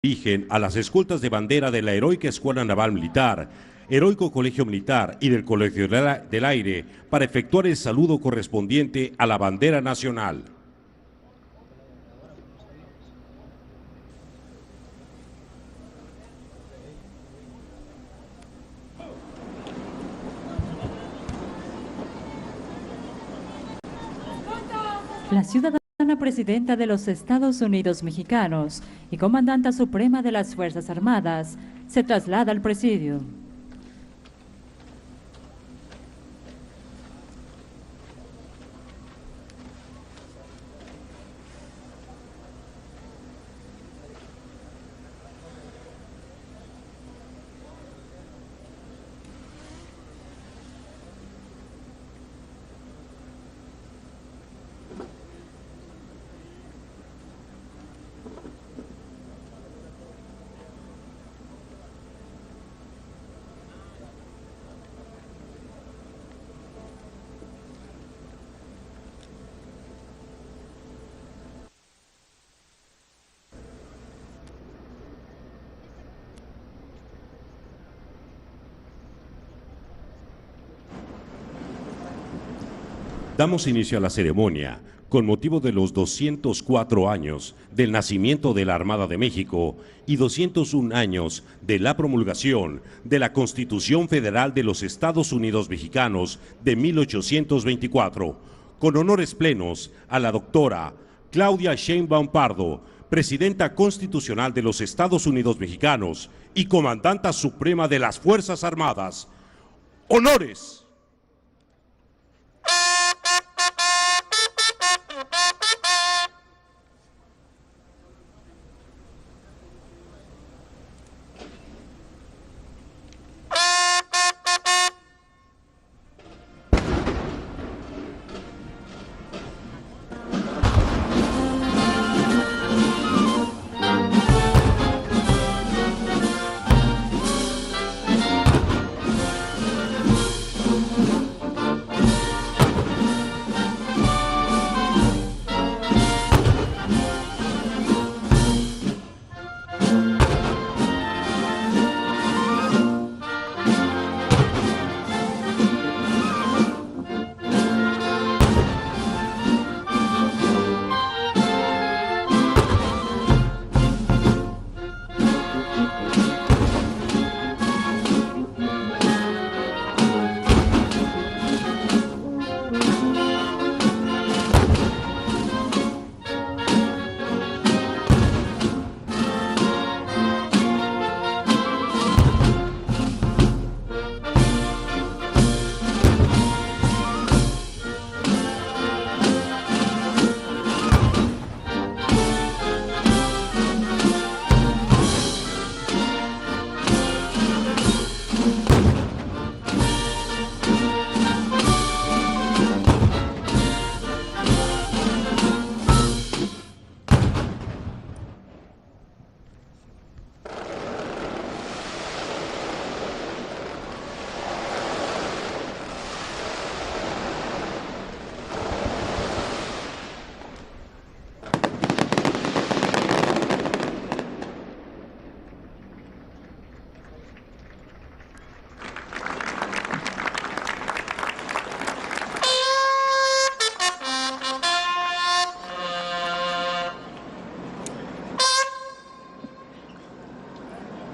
Origen a las escoltas de bandera de la Heroica Escuela Naval Militar, Heroico Colegio Militar y del Colegio del Aire para efectuar el saludo correspondiente a la bandera nacional. La ciudadana presidenta de los Estados Unidos mexicanos y comandanta suprema de las Fuerzas Armadas se traslada al presidio. Damos inicio a la ceremonia con motivo de los 204 años del nacimiento de la Armada de México y 201 años de la promulgación de la Constitución Federal de los Estados Unidos Mexicanos de 1824, con honores plenos a la doctora Claudia Sheinbaum Pardo, Presidenta Constitucional de los Estados Unidos Mexicanos y Comandanta Suprema de las Fuerzas Armadas. ¡Honores!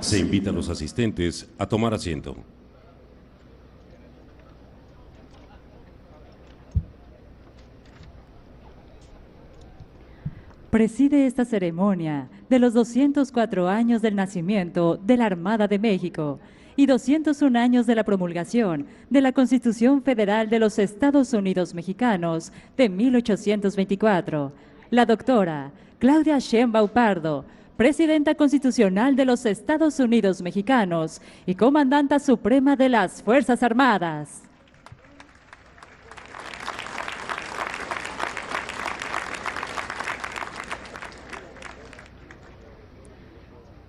Se invita a los asistentes a tomar asiento. Preside esta ceremonia de los 204 años del nacimiento de la Armada de México y 201 años de la promulgación de la Constitución Federal de los Estados Unidos Mexicanos de 1824, la doctora Claudia Sheinbaum Pardo, Presidenta Constitucional de los Estados Unidos Mexicanos y Comandanta Suprema de las Fuerzas Armadas.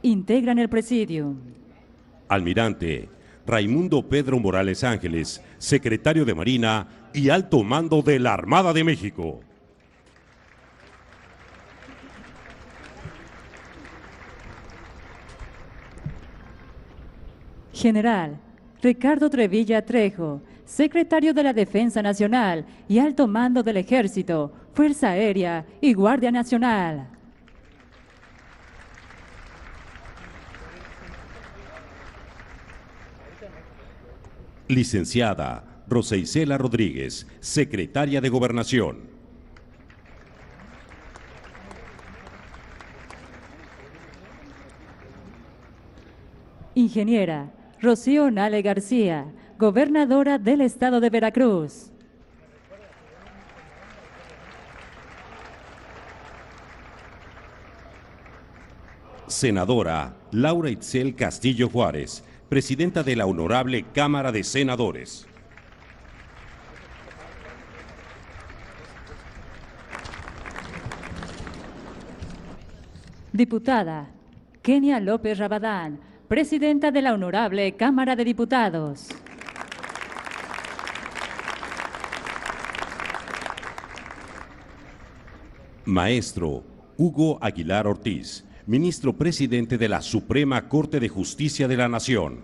Integran el presidio: Almirante Raimundo Pedro Morales Ángeles, Secretario de Marina y Alto Mando de la Armada de México. General Ricardo Trevilla Trejo, Secretario de la Defensa Nacional y Alto Mando del Ejército, Fuerza Aérea y Guardia Nacional. Licenciada Rosa Isela Rodríguez, Secretaria de Gobernación. Ingeniera Rocío Nale García, Gobernadora del Estado de Veracruz. Senadora Laura Itzel Castillo Juárez, Presidenta de la Honorable Cámara de Senadores. Diputada Kenia López Rabadán, Presidenta de la Honorable Cámara de Diputados. Maestro Hugo Aguilar Ortiz, Ministro Presidente de la Suprema Corte de Justicia de la Nación.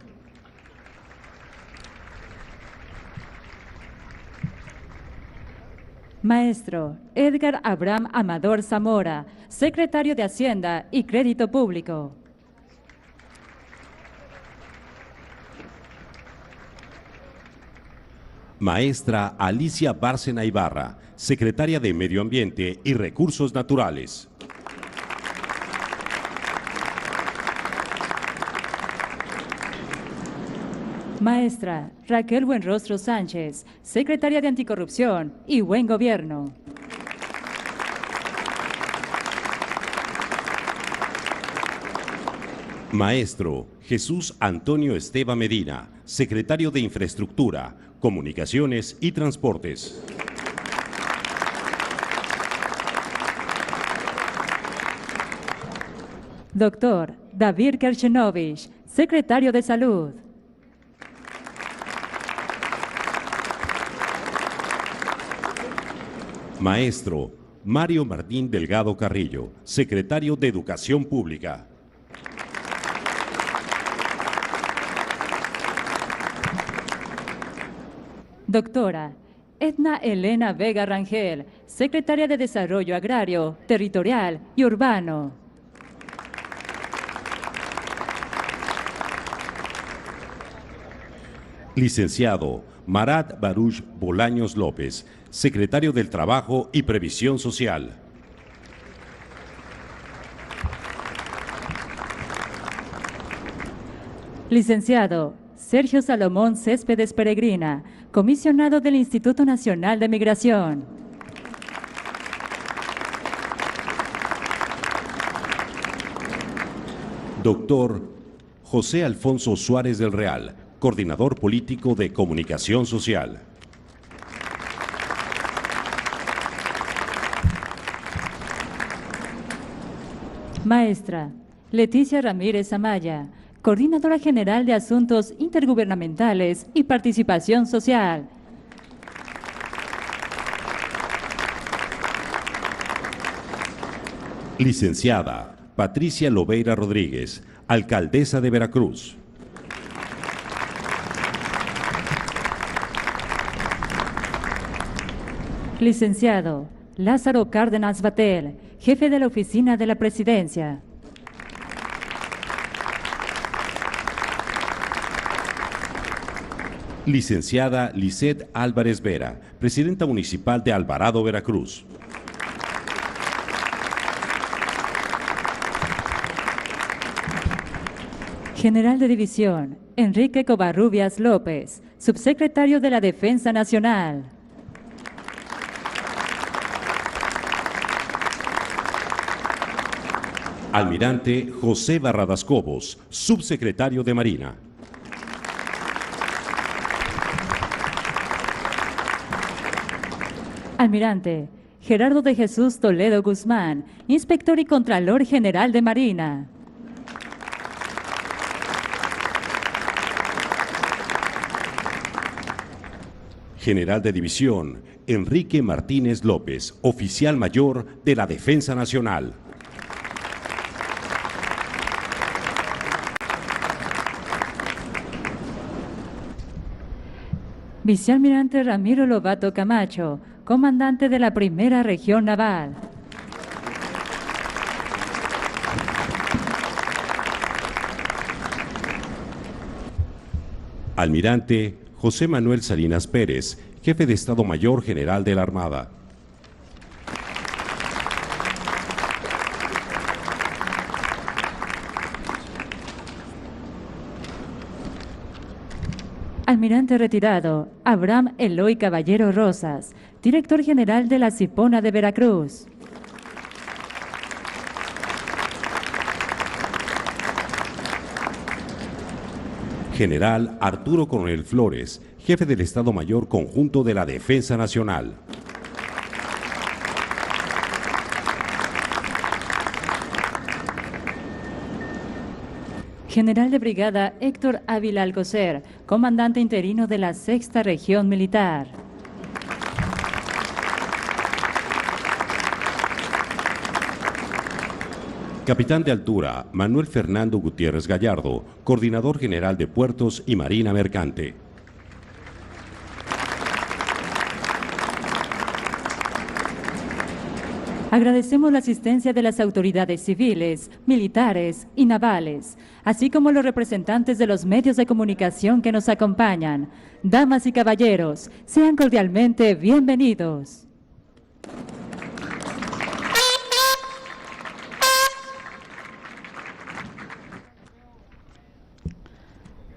Maestro Edgar Abraham Amador Zamora, Secretario de Hacienda y Crédito Público. Maestra Alicia Bárcena Ibarra, Secretaria de Medio Ambiente y Recursos Naturales. Maestra Raquel Buenrostro Sánchez, Secretaria de Anticorrupción y Buen Gobierno. Maestro Jesús Antonio Esteva Medina, Secretario de Infraestructura, Comunicaciones y Transportes. Doctor David Kerchenovich, Secretario de Salud. Maestro Mario Martín Delgado Carrillo, Secretario de Educación Pública. Doctora Edna Elena Vega Rangel, Secretaria de Desarrollo Agrario, Territorial y Urbano. Licenciado Marat Baruch Bolaños López, Secretario del Trabajo y Previsión Social. Licenciado Sergio Salomón Céspedes Peregrina, Comisionado del Instituto Nacional de Migración. Doctor José Alfonso Suárez del Real, Coordinador Político de Comunicación Social. Maestra Leticia Ramírez Amaya, Coordinadora General de Asuntos Intergubernamentales y Participación Social. Licenciada Patricia Lobeira Rodríguez, Alcaldesa de Veracruz. Licenciado Lázaro Cárdenas Batel, Jefe de la Oficina de la Presidencia. Licenciada Lisette Álvarez Vera, Presidenta Municipal de Alvarado, Veracruz. General de División Enrique Covarrubias López, Subsecretario de la Defensa Nacional. Almirante José Barradas Cobos, Subsecretario de Marina. Almirante Gerardo de Jesús Toledo Guzmán, Inspector y Contralor General de Marina. General de División Enrique Martínez López, Oficial Mayor de la Defensa Nacional. Vicealmirante Ramiro Lobato Camacho, comandante de la Primera Región Naval. Almirante José Manuel Salinas Pérez, jefe de Estado Mayor General de la Armada. Almirante retirado Abraham Eloy Caballero Rosas, director general de la Cipona de Veracruz. General Arturo Coronel Flores, jefe del Estado Mayor Conjunto de la Defensa Nacional. General de Brigada Héctor Ávila Alcocer, comandante interino de la Sexta Región Militar. Capitán de Altura Manuel Fernando Gutiérrez Gallardo, coordinador general de Puertos y Marina Mercante. Agradecemos la asistencia de las autoridades civiles, militares y navales, así como los representantes de los medios de comunicación que nos acompañan. Damas y caballeros, sean cordialmente bienvenidos.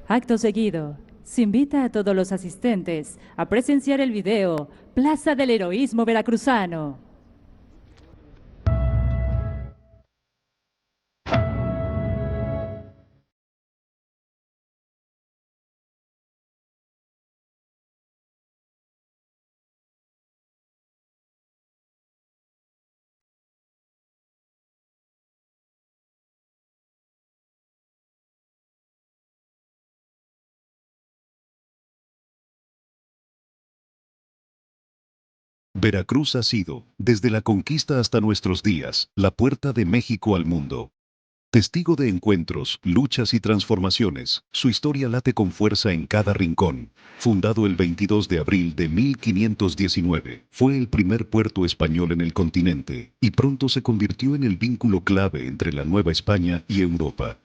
Acto seguido, se invita a todos los asistentes a presenciar el video Plaza del Heroísmo Veracruzano. Veracruz ha sido, desde la conquista hasta nuestros días, la puerta de México al mundo. Testigo de encuentros, luchas y transformaciones, su historia late con fuerza en cada rincón. Fundado el 22 de abril de 1519, fue el primer puerto español en el continente, y pronto se convirtió en el vínculo clave entre la Nueva España y Europa.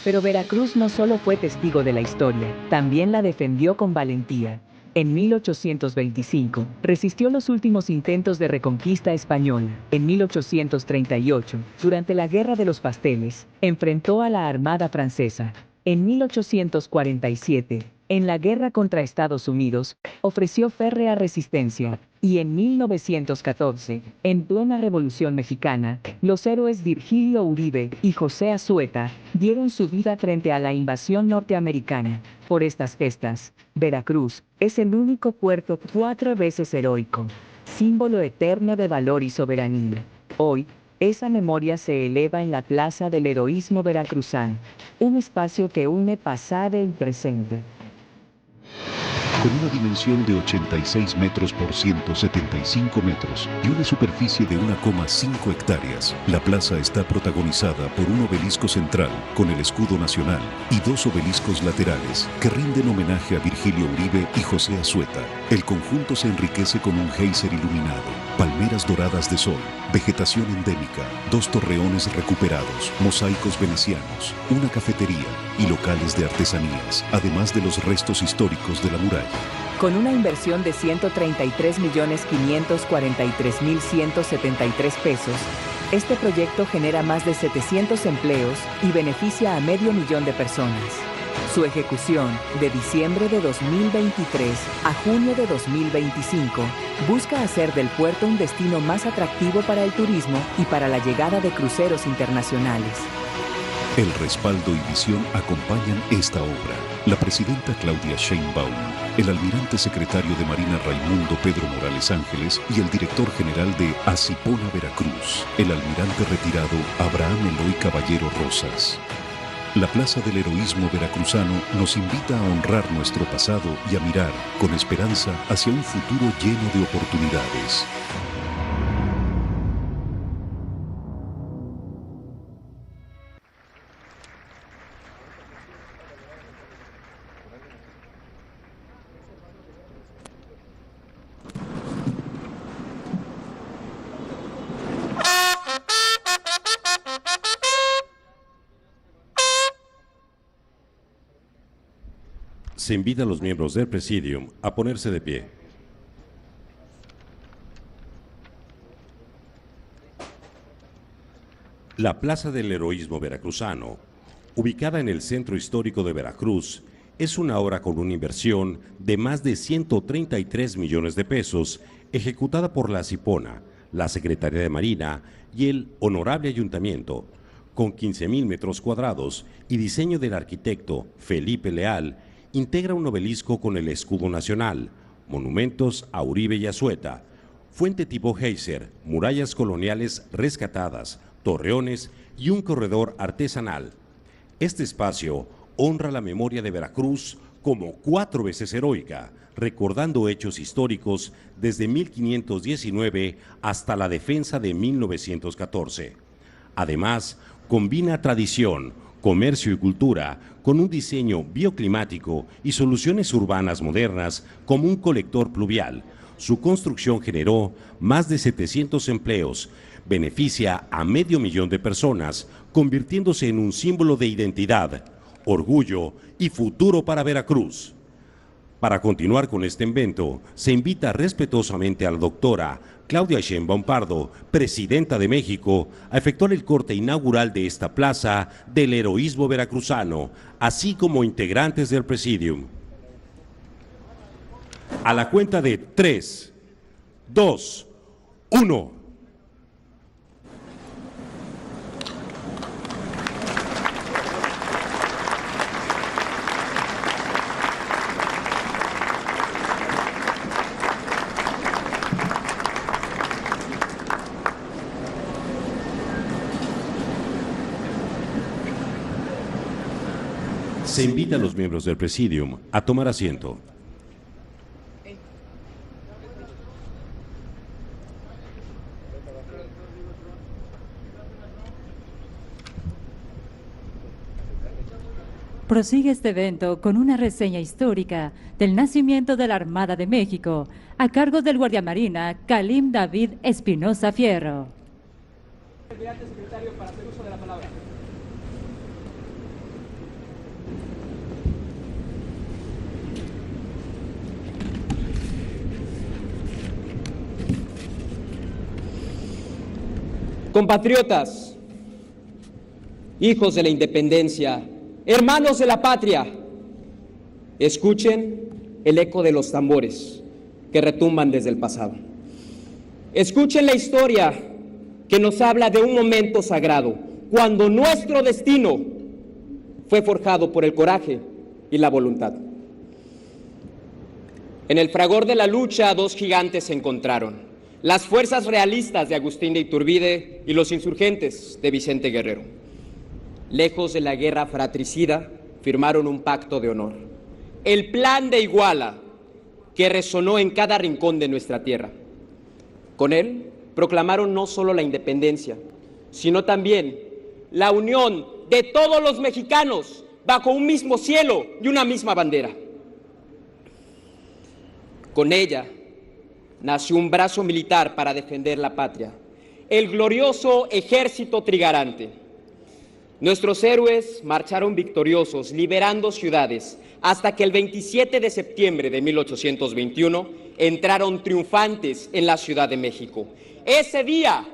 Pero Veracruz no solo fue testigo de la historia, también la defendió con valentía. En 1825, resistió los últimos intentos de reconquista española. En 1838, durante la Guerra de los Pasteles, enfrentó a la Armada Francesa. En 1847, en la guerra contra Estados Unidos, ofreció férrea resistencia. Y en 1914, en plena Revolución Mexicana, los héroes Virgilio Uribe y José Azueta dieron su vida frente a la invasión norteamericana. Por estas gestas, Veracruz es el único puerto 4 veces heroico, símbolo eterno de valor y soberanía. Hoy, esa memoria se eleva en la Plaza del Heroísmo Veracruzano, un espacio que une pasado y presente. Con una dimensión de 86 metros por 175 metros y una superficie de 1,5 hectáreas, la plaza está protagonizada por un obelisco central con el escudo nacional y 2 obeliscos laterales que rinden homenaje a Virgilio Uribe y José Azueta. El conjunto se enriquece con un geyser iluminado, palmeras doradas de sol, vegetación endémica, 2 torreones recuperados, mosaicos venecianos, una cafetería y locales de artesanías, además de los restos históricos de la muralla. Con una inversión de 133.543.173 pesos, este proyecto genera más de 700 empleos y beneficia a 500.000 de personas. Su ejecución, de diciembre de 2023 a junio de 2025, busca hacer del puerto un destino más atractivo para el turismo y para la llegada de cruceros internacionales. El respaldo y visión acompañan esta obra. La presidenta Claudia Sheinbaum, el almirante secretario de Marina Raimundo Pedro Morales Ángeles y el director general de Acipona Veracruz, el almirante retirado Abraham Eloy Caballero Rosas. La Plaza del Heroísmo Veracruzano nos invita a honrar nuestro pasado y a mirar, con esperanza, hacia un futuro lleno de oportunidades. Se invita a los miembros del Presidium a ponerse de pie. La Plaza del Heroísmo Veracruzano, ubicada en el centro histórico de Veracruz, es una obra con una inversión de más de 133 millones de pesos, ejecutada por la Cipona, la Secretaría de Marina y el Honorable Ayuntamiento, con 15,000 metros cuadrados y diseño del arquitecto Felipe Leal. Integra un obelisco con el escudo nacional, monumentos a Uribe y Azzueta, fuente tipo geyser, murallas coloniales rescatadas, torreones y un corredor artesanal. Este espacio honra la memoria de Veracruz como 4 veces heroica, recordando hechos históricos desde 1519 hasta la defensa de 1914. Además, combina tradición, comercio y cultura con un diseño bioclimático y soluciones urbanas modernas como un colector pluvial. Su construcción generó más de 700 empleos, beneficia a 500,000 de personas, convirtiéndose en un símbolo de identidad, orgullo y futuro para Veracruz. Para continuar con este evento, se invita respetuosamente a la doctora Claudia Sheinbaum Pardo, presidenta de México, a efectuar el corte inaugural de esta plaza del heroísmo veracruzano, así como integrantes del Presidium. A la cuenta de 3, 2, 1. Se invita a los miembros del Presidium a tomar asiento. Prosigue este evento con una reseña histórica del nacimiento de la Armada de México, a cargo del guardiamarina Kalim David Espinosa Fierro. Almirante secretario, para hacer uso de la palabra. Compatriotas, hijos de la independencia, hermanos de la patria, escuchen el eco de los tambores que retumban desde el pasado. Escuchen la historia que nos habla de un momento sagrado, cuando nuestro destino fue forjado por el coraje y la voluntad. En el fragor de la lucha, 2 gigantes se encontraron: las fuerzas realistas de Agustín de Iturbide y los insurgentes de Vicente Guerrero. Lejos de la guerra fratricida, firmaron un pacto de honor, el Plan de Iguala, que resonó en cada rincón de nuestra tierra. Con él proclamaron no solo la independencia, sino también la unión de todos los mexicanos bajo un mismo cielo y una misma bandera. Con ella nació un brazo militar para defender la patria, el glorioso Ejército Trigarante. Nuestros héroes marcharon victoriosos, liberando ciudades, hasta que el 27 de septiembre de 1821 entraron triunfantes en la Ciudad de México. Ese día,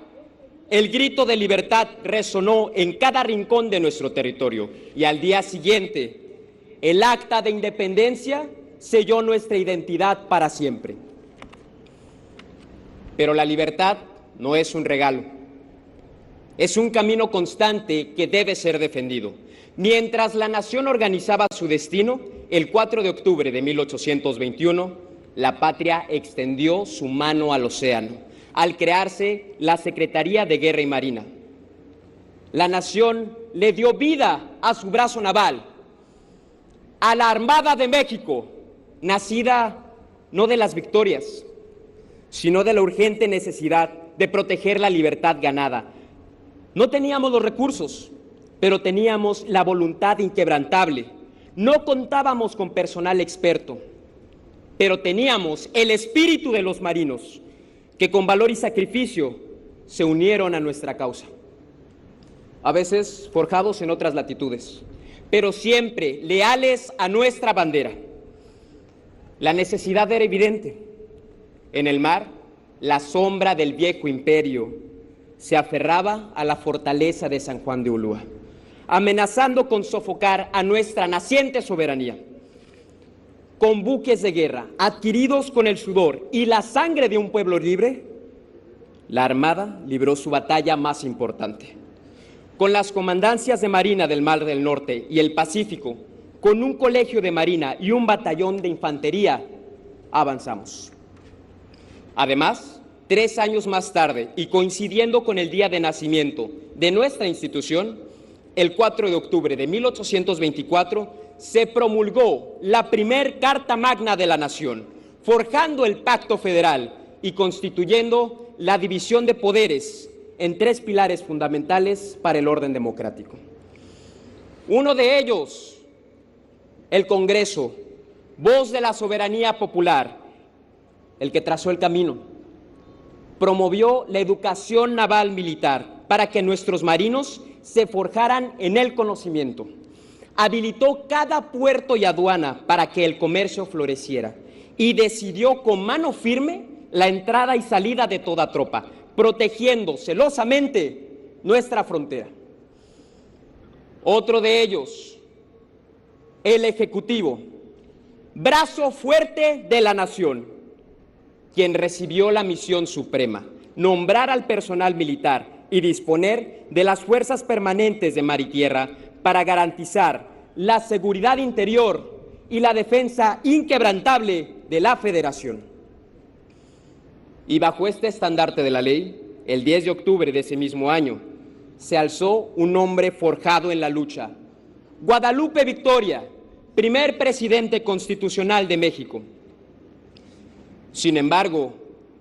el grito de libertad resonó en cada rincón de nuestro territorio, y al día siguiente, el Acta de Independencia selló nuestra identidad para siempre. Pero la libertad no es un regalo, es un camino constante que debe ser defendido. Mientras la nación organizaba su destino, el 4 de octubre de 1821, la patria extendió su mano al océano, al crearse la Secretaría de Guerra y Marina. La nación le dio vida a su brazo naval, a la Armada de México, nacida no de las victorias, sino de la urgente necesidad de proteger la libertad ganada. No teníamos los recursos, pero teníamos la voluntad inquebrantable. No contábamos con personal experto, pero teníamos el espíritu de los marinos, que con valor y sacrificio se unieron a nuestra causa. A veces forjados en otras latitudes, pero siempre leales a nuestra bandera. La necesidad era evidente. En el mar, la sombra del viejo imperio se aferraba a la fortaleza de San Juan de Ulúa, amenazando con sofocar a nuestra naciente soberanía. Con buques de guerra adquiridos con el sudor y la sangre de un pueblo libre, la Armada libró su batalla más importante. Con las comandancias de Marina del Mar del Norte y el Pacífico, con un colegio de Marina y un batallón de infantería, avanzamos. Además, 3 años más tarde, y coincidiendo con el día de nacimiento de nuestra institución, el 4 de octubre de 1824, se promulgó la primer Carta Magna de la Nación, forjando el Pacto Federal y constituyendo la división de poderes en 3 pilares fundamentales para el orden democrático. Uno de ellos, el Congreso, voz de la soberanía popular, el que trazó el camino, promovió la educación naval militar para que nuestros marinos se forjaran en el conocimiento, habilitó cada puerto y aduana para que el comercio floreciera y decidió con mano firme la entrada y salida de toda tropa, protegiendo celosamente nuestra frontera. Otro de ellos, el Ejecutivo, brazo fuerte de la nación, quien recibió la misión suprema, nombrar al personal militar y disponer de las fuerzas permanentes de mar y tierra para garantizar la seguridad interior y la defensa inquebrantable de la Federación. Y bajo este estandarte de la ley, el 10 de octubre de ese mismo año, se alzó un hombre forjado en la lucha, Guadalupe Victoria, primer presidente constitucional de México. Sin embargo,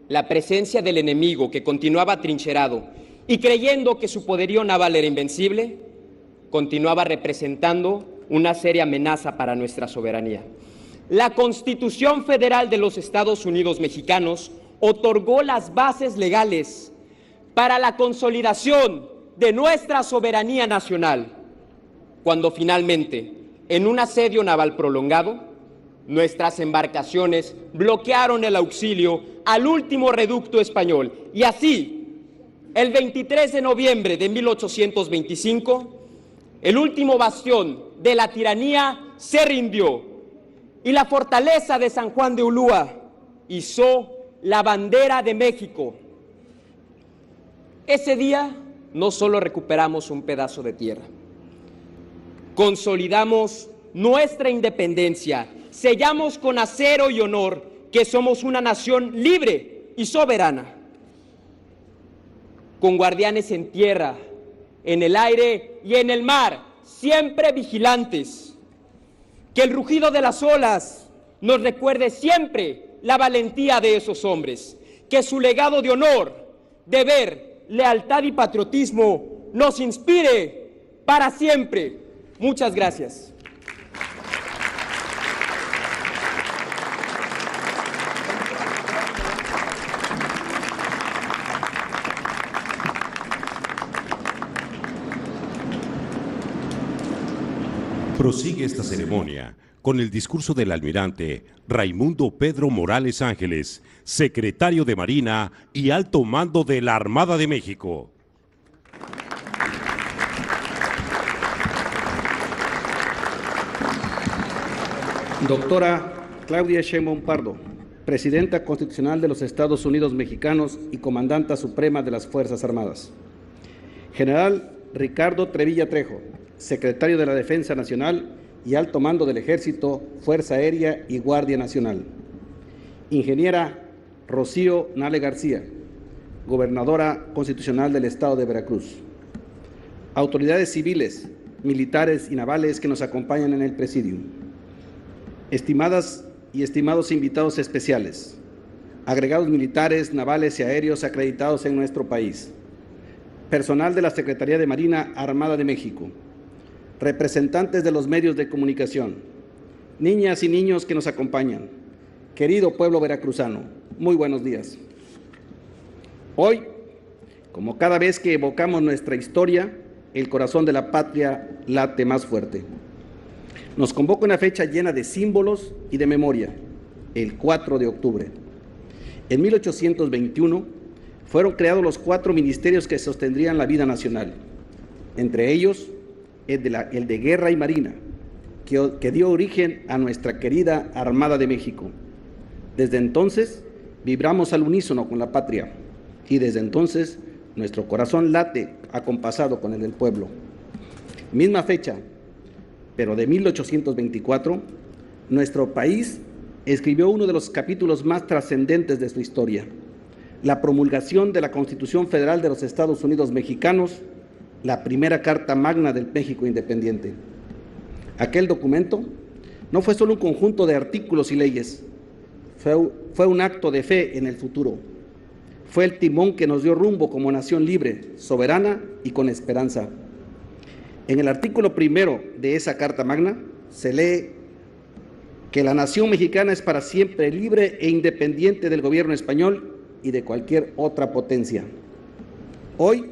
la presencia del enemigo, que continuaba atrincherado y creyendo que su poderío naval era invencible, continuaba representando una seria amenaza para nuestra soberanía. La Constitución Federal de los Estados Unidos Mexicanos otorgó las bases legales para la consolidación de nuestra soberanía nacional, cuando finalmente, en un asedio naval prolongado, nuestras embarcaciones bloquearon el auxilio al último reducto español y así, el 23 de noviembre de 1825, el último bastión de la tiranía se rindió y la fortaleza de San Juan de Ulúa izó la bandera de México. Ese día no solo recuperamos un pedazo de tierra, consolidamos nuestra independencia, sellamos con acero y honor que somos una nación libre y soberana, con guardianes en tierra, en el aire y en el mar, siempre vigilantes. Que el rugido de las olas nos recuerde siempre la valentía de esos hombres, que su legado de honor, deber, lealtad y patriotismo nos inspire para siempre. Muchas gracias. Prosigue esta ceremonia con el discurso del almirante Raimundo Pedro Morales Ángeles, secretario de Marina y alto mando de la Armada de México. Doctora Claudia Sheinbaum Pardo, Presidenta Constitucional de los Estados Unidos Mexicanos y Comandanta Suprema de las Fuerzas Armadas. General Ricardo Trevilla Trejo, Secretario de la Defensa Nacional y Alto Mando del Ejército, Fuerza Aérea y Guardia Nacional. Ingeniera Rocío Nale García, Gobernadora Constitucional del Estado de Veracruz. Autoridades civiles, militares y navales que nos acompañan en el presidium. Estimadas y estimados invitados especiales, agregados militares, navales y aéreos acreditados en nuestro país, personal de la Secretaría de Marina Armada de México, representantes de los medios de comunicación, niñas y niños que nos acompañan, querido pueblo veracruzano, muy buenos días. Hoy, como cada vez que evocamos nuestra historia, el corazón de la patria late más fuerte. Nos convoca una fecha llena de símbolos y de memoria, el 4 de octubre. En 1821 fueron creados los 4 ministerios que sostendrían la vida nacional, entre ellos el de Guerra y Marina, que dio origen a nuestra querida Armada de México. Desde entonces vibramos al unísono con la patria y desde entonces nuestro corazón late acompasado con el del pueblo. Misma fecha, pero de 1824, nuestro país escribió uno de los capítulos más trascendentes de su historia, la promulgación de la Constitución Federal de los Estados Unidos Mexicanos, la primera Carta Magna del México independiente. Aquel documento no fue solo un conjunto de artículos y leyes, fue un acto de fe en el futuro. Fue el timón que nos dio rumbo como nación libre, soberana y con esperanza. En el artículo 1 de esa Carta Magna se lee que la nación mexicana es para siempre libre e independiente del gobierno español y de cualquier otra potencia. Hoy,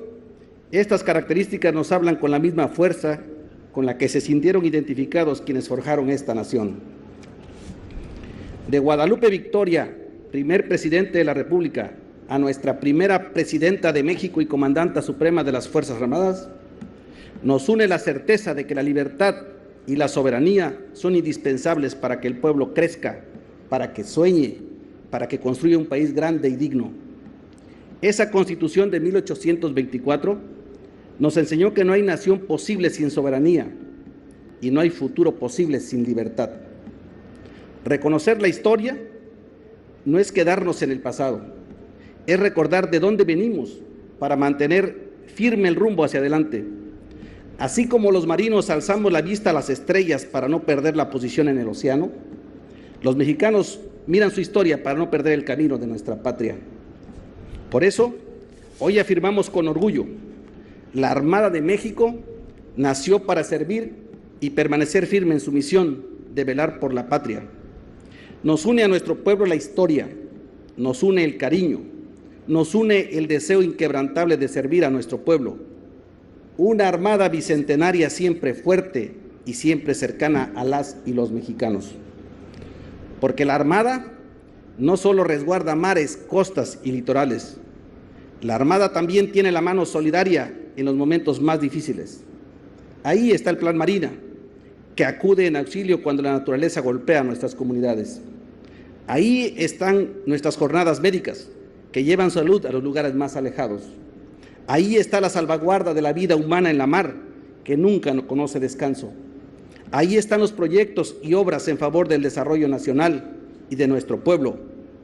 estas características nos hablan con la misma fuerza con la que se sintieron identificados quienes forjaron esta nación. De Guadalupe Victoria, primer presidente de la República, a nuestra primera presidenta de México y comandanta suprema de las Fuerzas Armadas, nos une la certeza de que la libertad y la soberanía son indispensables para que el pueblo crezca, para que sueñe, para que construya un país grande y digno. Esa Constitución de 1824 nos enseñó que no hay nación posible sin soberanía y no hay futuro posible sin libertad. Reconocer la historia no es quedarnos en el pasado, es recordar de dónde venimos para mantener firme el rumbo hacia adelante. Así como los marinos alzamos la vista a las estrellas para no perder la posición en el océano, los mexicanos miran su historia para no perder el camino de nuestra patria. Por eso, hoy afirmamos con orgullo, la Armada de México nació para servir y permanecer firme en su misión de velar por la patria. Nos une a nuestro pueblo la historia, nos une el cariño, nos une el deseo inquebrantable de servir a nuestro pueblo. Una armada bicentenaria siempre fuerte y siempre cercana a las y los mexicanos. Porque la Armada no solo resguarda mares, costas y litorales. La Armada también tiene la mano solidaria en los momentos más difíciles. Ahí está el Plan Marina, que acude en auxilio cuando la naturaleza golpea a nuestras comunidades. Ahí están nuestras jornadas médicas, que llevan salud a los lugares más alejados. Ahí está la salvaguarda de la vida humana en la mar, que nunca conoce descanso. Ahí están los proyectos y obras en favor del desarrollo nacional y de nuestro pueblo,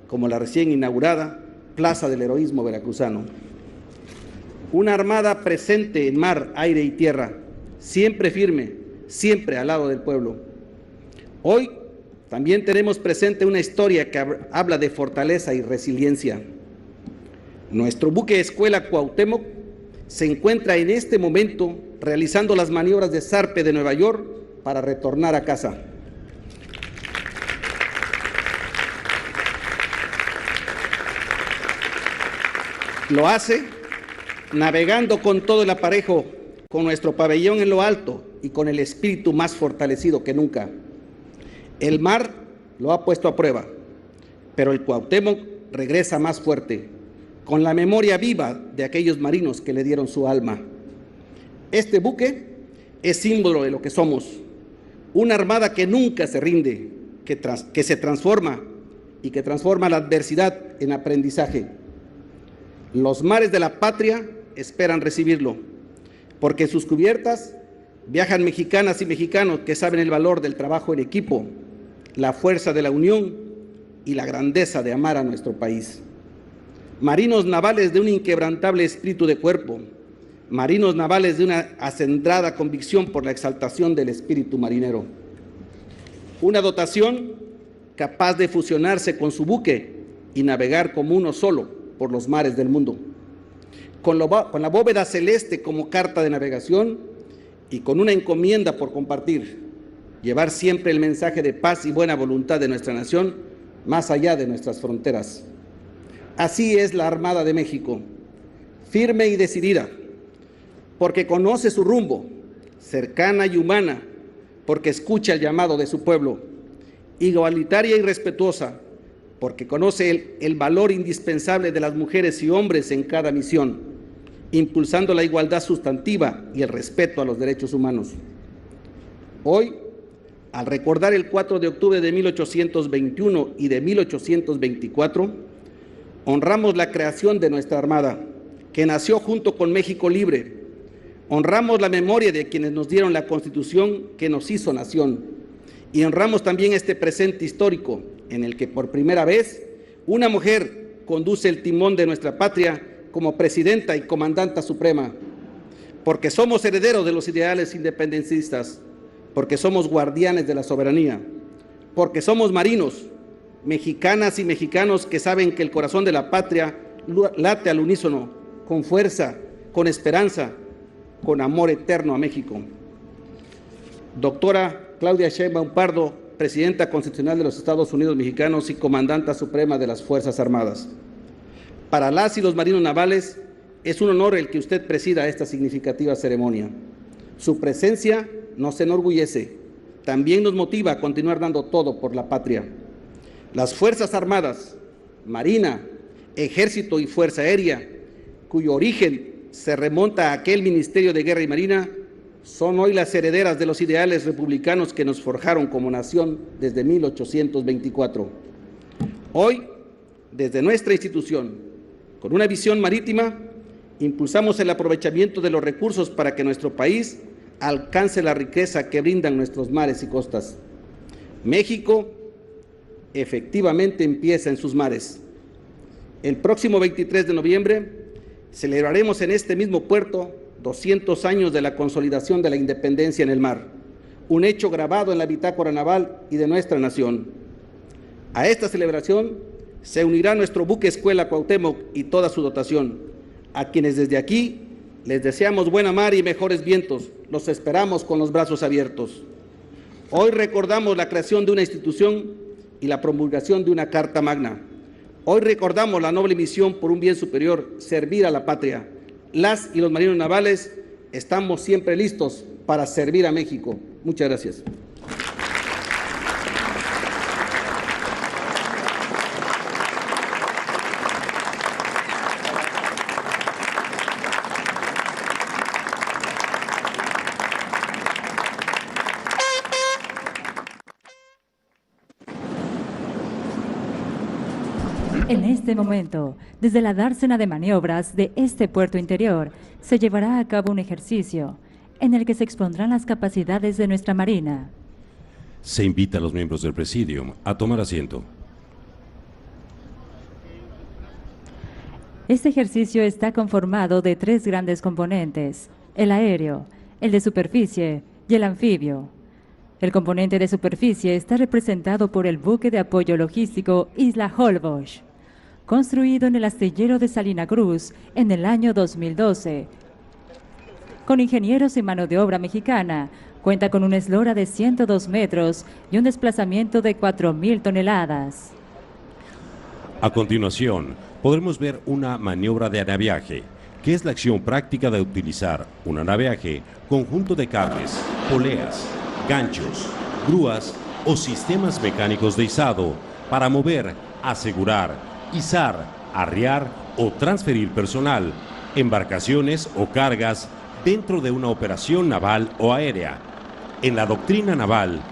como la recién inaugurada Plaza del Heroísmo Veracruzano. Una armada presente en mar, aire y tierra, siempre firme, siempre al lado del pueblo. Hoy también tenemos presente una historia que habla de fortaleza y resiliencia. Nuestro buque escuela Cuauhtémoc se encuentra en este momento realizando las maniobras de zarpe de Nueva York para retornar a casa. Lo hace navegando con todo el aparejo, con nuestro pabellón en lo alto y con el espíritu más fortalecido que nunca. El mar lo ha puesto a prueba, pero el Cuauhtémoc regresa más fuerte, con la memoria viva de aquellos marinos que le dieron su alma. Este buque es símbolo de lo que somos, una armada que nunca se rinde, que se transforma y que transforma la adversidad en aprendizaje. Los mares de la patria esperan recibirlo, porque en sus cubiertas viajan mexicanas y mexicanos que saben el valor del trabajo en equipo, la fuerza de la unión y la grandeza de amar a nuestro país. Marinos navales de un inquebrantable espíritu de cuerpo, marinos navales de una acendrada convicción por la exaltación del espíritu marinero. Una dotación capaz de fusionarse con su buque y navegar como uno solo por los mares del mundo. Con la bóveda celeste como carta de navegación y con una encomienda por compartir, llevar siempre el mensaje de paz y buena voluntad de nuestra nación más allá de nuestras fronteras. Así es la Armada de México, firme y decidida, porque conoce su rumbo, cercana y humana, porque escucha el llamado de su pueblo, igualitaria y respetuosa, porque conoce el valor indispensable de las mujeres y hombres en cada misión, impulsando la igualdad sustantiva y el respeto a los derechos humanos. Hoy, al recordar el 4 de octubre de 1821 y de 1824, honramos la creación de nuestra Armada, que nació junto con México Libre. Honramos la memoria de quienes nos dieron la Constitución que nos hizo nación. Y honramos también este presente histórico, en el que por primera vez una mujer conduce el timón de nuestra patria como presidenta y comandanta suprema, porque somos herederos de los ideales independencistas, porque somos guardianes de la soberanía, porque somos marinos, mexicanas y mexicanos que saben que el corazón de la patria late al unísono, con fuerza, con esperanza, con amor eterno a México. Doctora Claudia Sheinbaum Pardo, Presidenta Constitucional de los Estados Unidos Mexicanos y Comandanta Suprema de las Fuerzas Armadas. Para las y los marinos navales, es un honor el que usted presida esta significativa ceremonia. Su presencia nos enorgullece, también nos motiva a continuar dando todo por la patria. Las Fuerzas Armadas, Marina, Ejército y Fuerza Aérea, cuyo origen se remonta a aquel Ministerio de Guerra y Marina, son hoy las herederas de los ideales republicanos que nos forjaron como nación desde 1824. Hoy, desde nuestra institución, con una visión marítima, impulsamos el aprovechamiento de los recursos para que nuestro país alcance la riqueza que brindan nuestros mares y costas. México efectivamente empieza en sus mares. El próximo 23 de noviembre celebraremos en este mismo puerto 200 años de la consolidación de la independencia en el mar, un hecho grabado en la bitácora naval y de nuestra nación. A esta celebración se unirá nuestro buque escuela Cuauhtémoc y toda su dotación, a quienes desde aquí les deseamos buena mar y mejores vientos. Los esperamos con los brazos abiertos. Hoy recordamos la creación de una institución y la promulgación de una Carta Magna. Hoy recordamos la noble misión por un bien superior, servir a la patria. Las y los marinos navales estamos siempre listos para servir a México. Muchas gracias. En este momento, desde la dársena de maniobras de este puerto interior, se llevará a cabo un ejercicio en el que se expondrán las capacidades de nuestra Marina. Se invita a los miembros del Presidium a tomar asiento. Este ejercicio está conformado de 3 grandes componentes: el aéreo, el de superficie y el anfibio. El componente de superficie está representado por el buque de apoyo logístico Isla Holbox, construido en el astillero de Salina Cruz en el año 2012. Con ingenieros y mano de obra mexicana, cuenta con una eslora de 102 metros y un desplazamiento de 4.000 toneladas. A continuación, podremos ver una maniobra de anaviaje, que es la acción práctica de utilizar un anaviaje, conjunto de cables, poleas, ganchos, grúas o sistemas mecánicos de izado para mover, asegurar, izar, arriar o transferir personal, embarcaciones o cargas dentro de una operación naval o aérea. En la doctrina naval,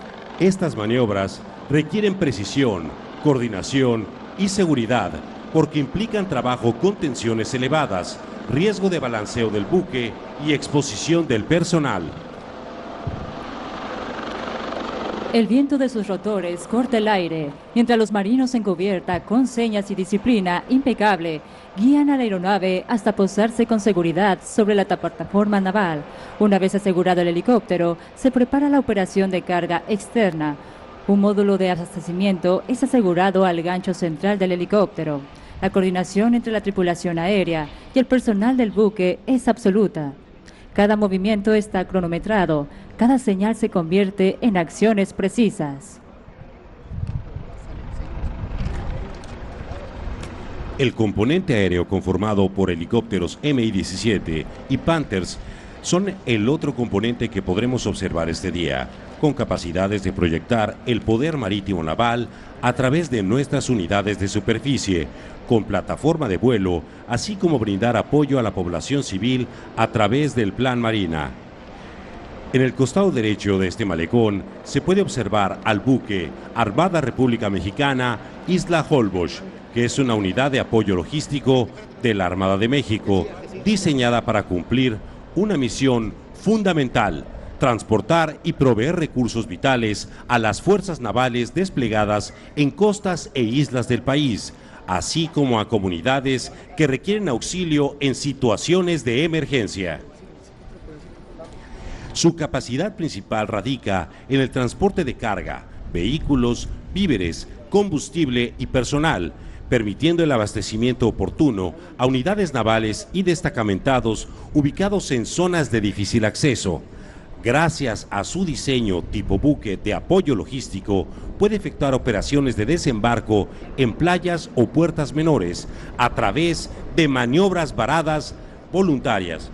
estas maniobras requieren precisión, coordinación y seguridad porque implican trabajo con tensiones elevadas, riesgo de balanceo del buque y exposición del personal. El viento de sus rotores corta el aire, mientras los marinos en cubierta, con señas y disciplina impecable, guían a la aeronave hasta posarse con seguridad sobre la plataforma naval. Una vez asegurado el helicóptero, se prepara la operación de carga externa. Un módulo de abastecimiento es asegurado al gancho central del helicóptero. La coordinación entre la tripulación aérea y el personal del buque es absoluta. Cada movimiento está cronometrado, cada señal se convierte en acciones precisas. El componente aéreo conformado por helicópteros Mi-17 y Panthers son el otro componente que podremos observar este día. con capacidades de proyectar el poder marítimo naval a través de nuestras unidades de superficie, con plataforma de vuelo, así como brindar apoyo a la población civil a través del Plan Marina. En el costado derecho de este malecón se puede observar al buque Armada República Mexicana Isla Holbox, que es una unidad de apoyo logístico de la Armada de México, diseñada para cumplir una misión fundamental: transportar y proveer recursos vitales a las fuerzas navales desplegadas en costas e islas del país, así como a comunidades que requieren auxilio en situaciones de emergencia. Su capacidad principal radica en el transporte de carga, vehículos, víveres, combustible y personal, permitiendo el abastecimiento oportuno a unidades navales y destacamentados ubicados en zonas de difícil acceso. Gracias a su diseño tipo buque de apoyo logístico, puede efectuar operaciones de desembarco en playas o puertas menores a través de maniobras varadas voluntarias.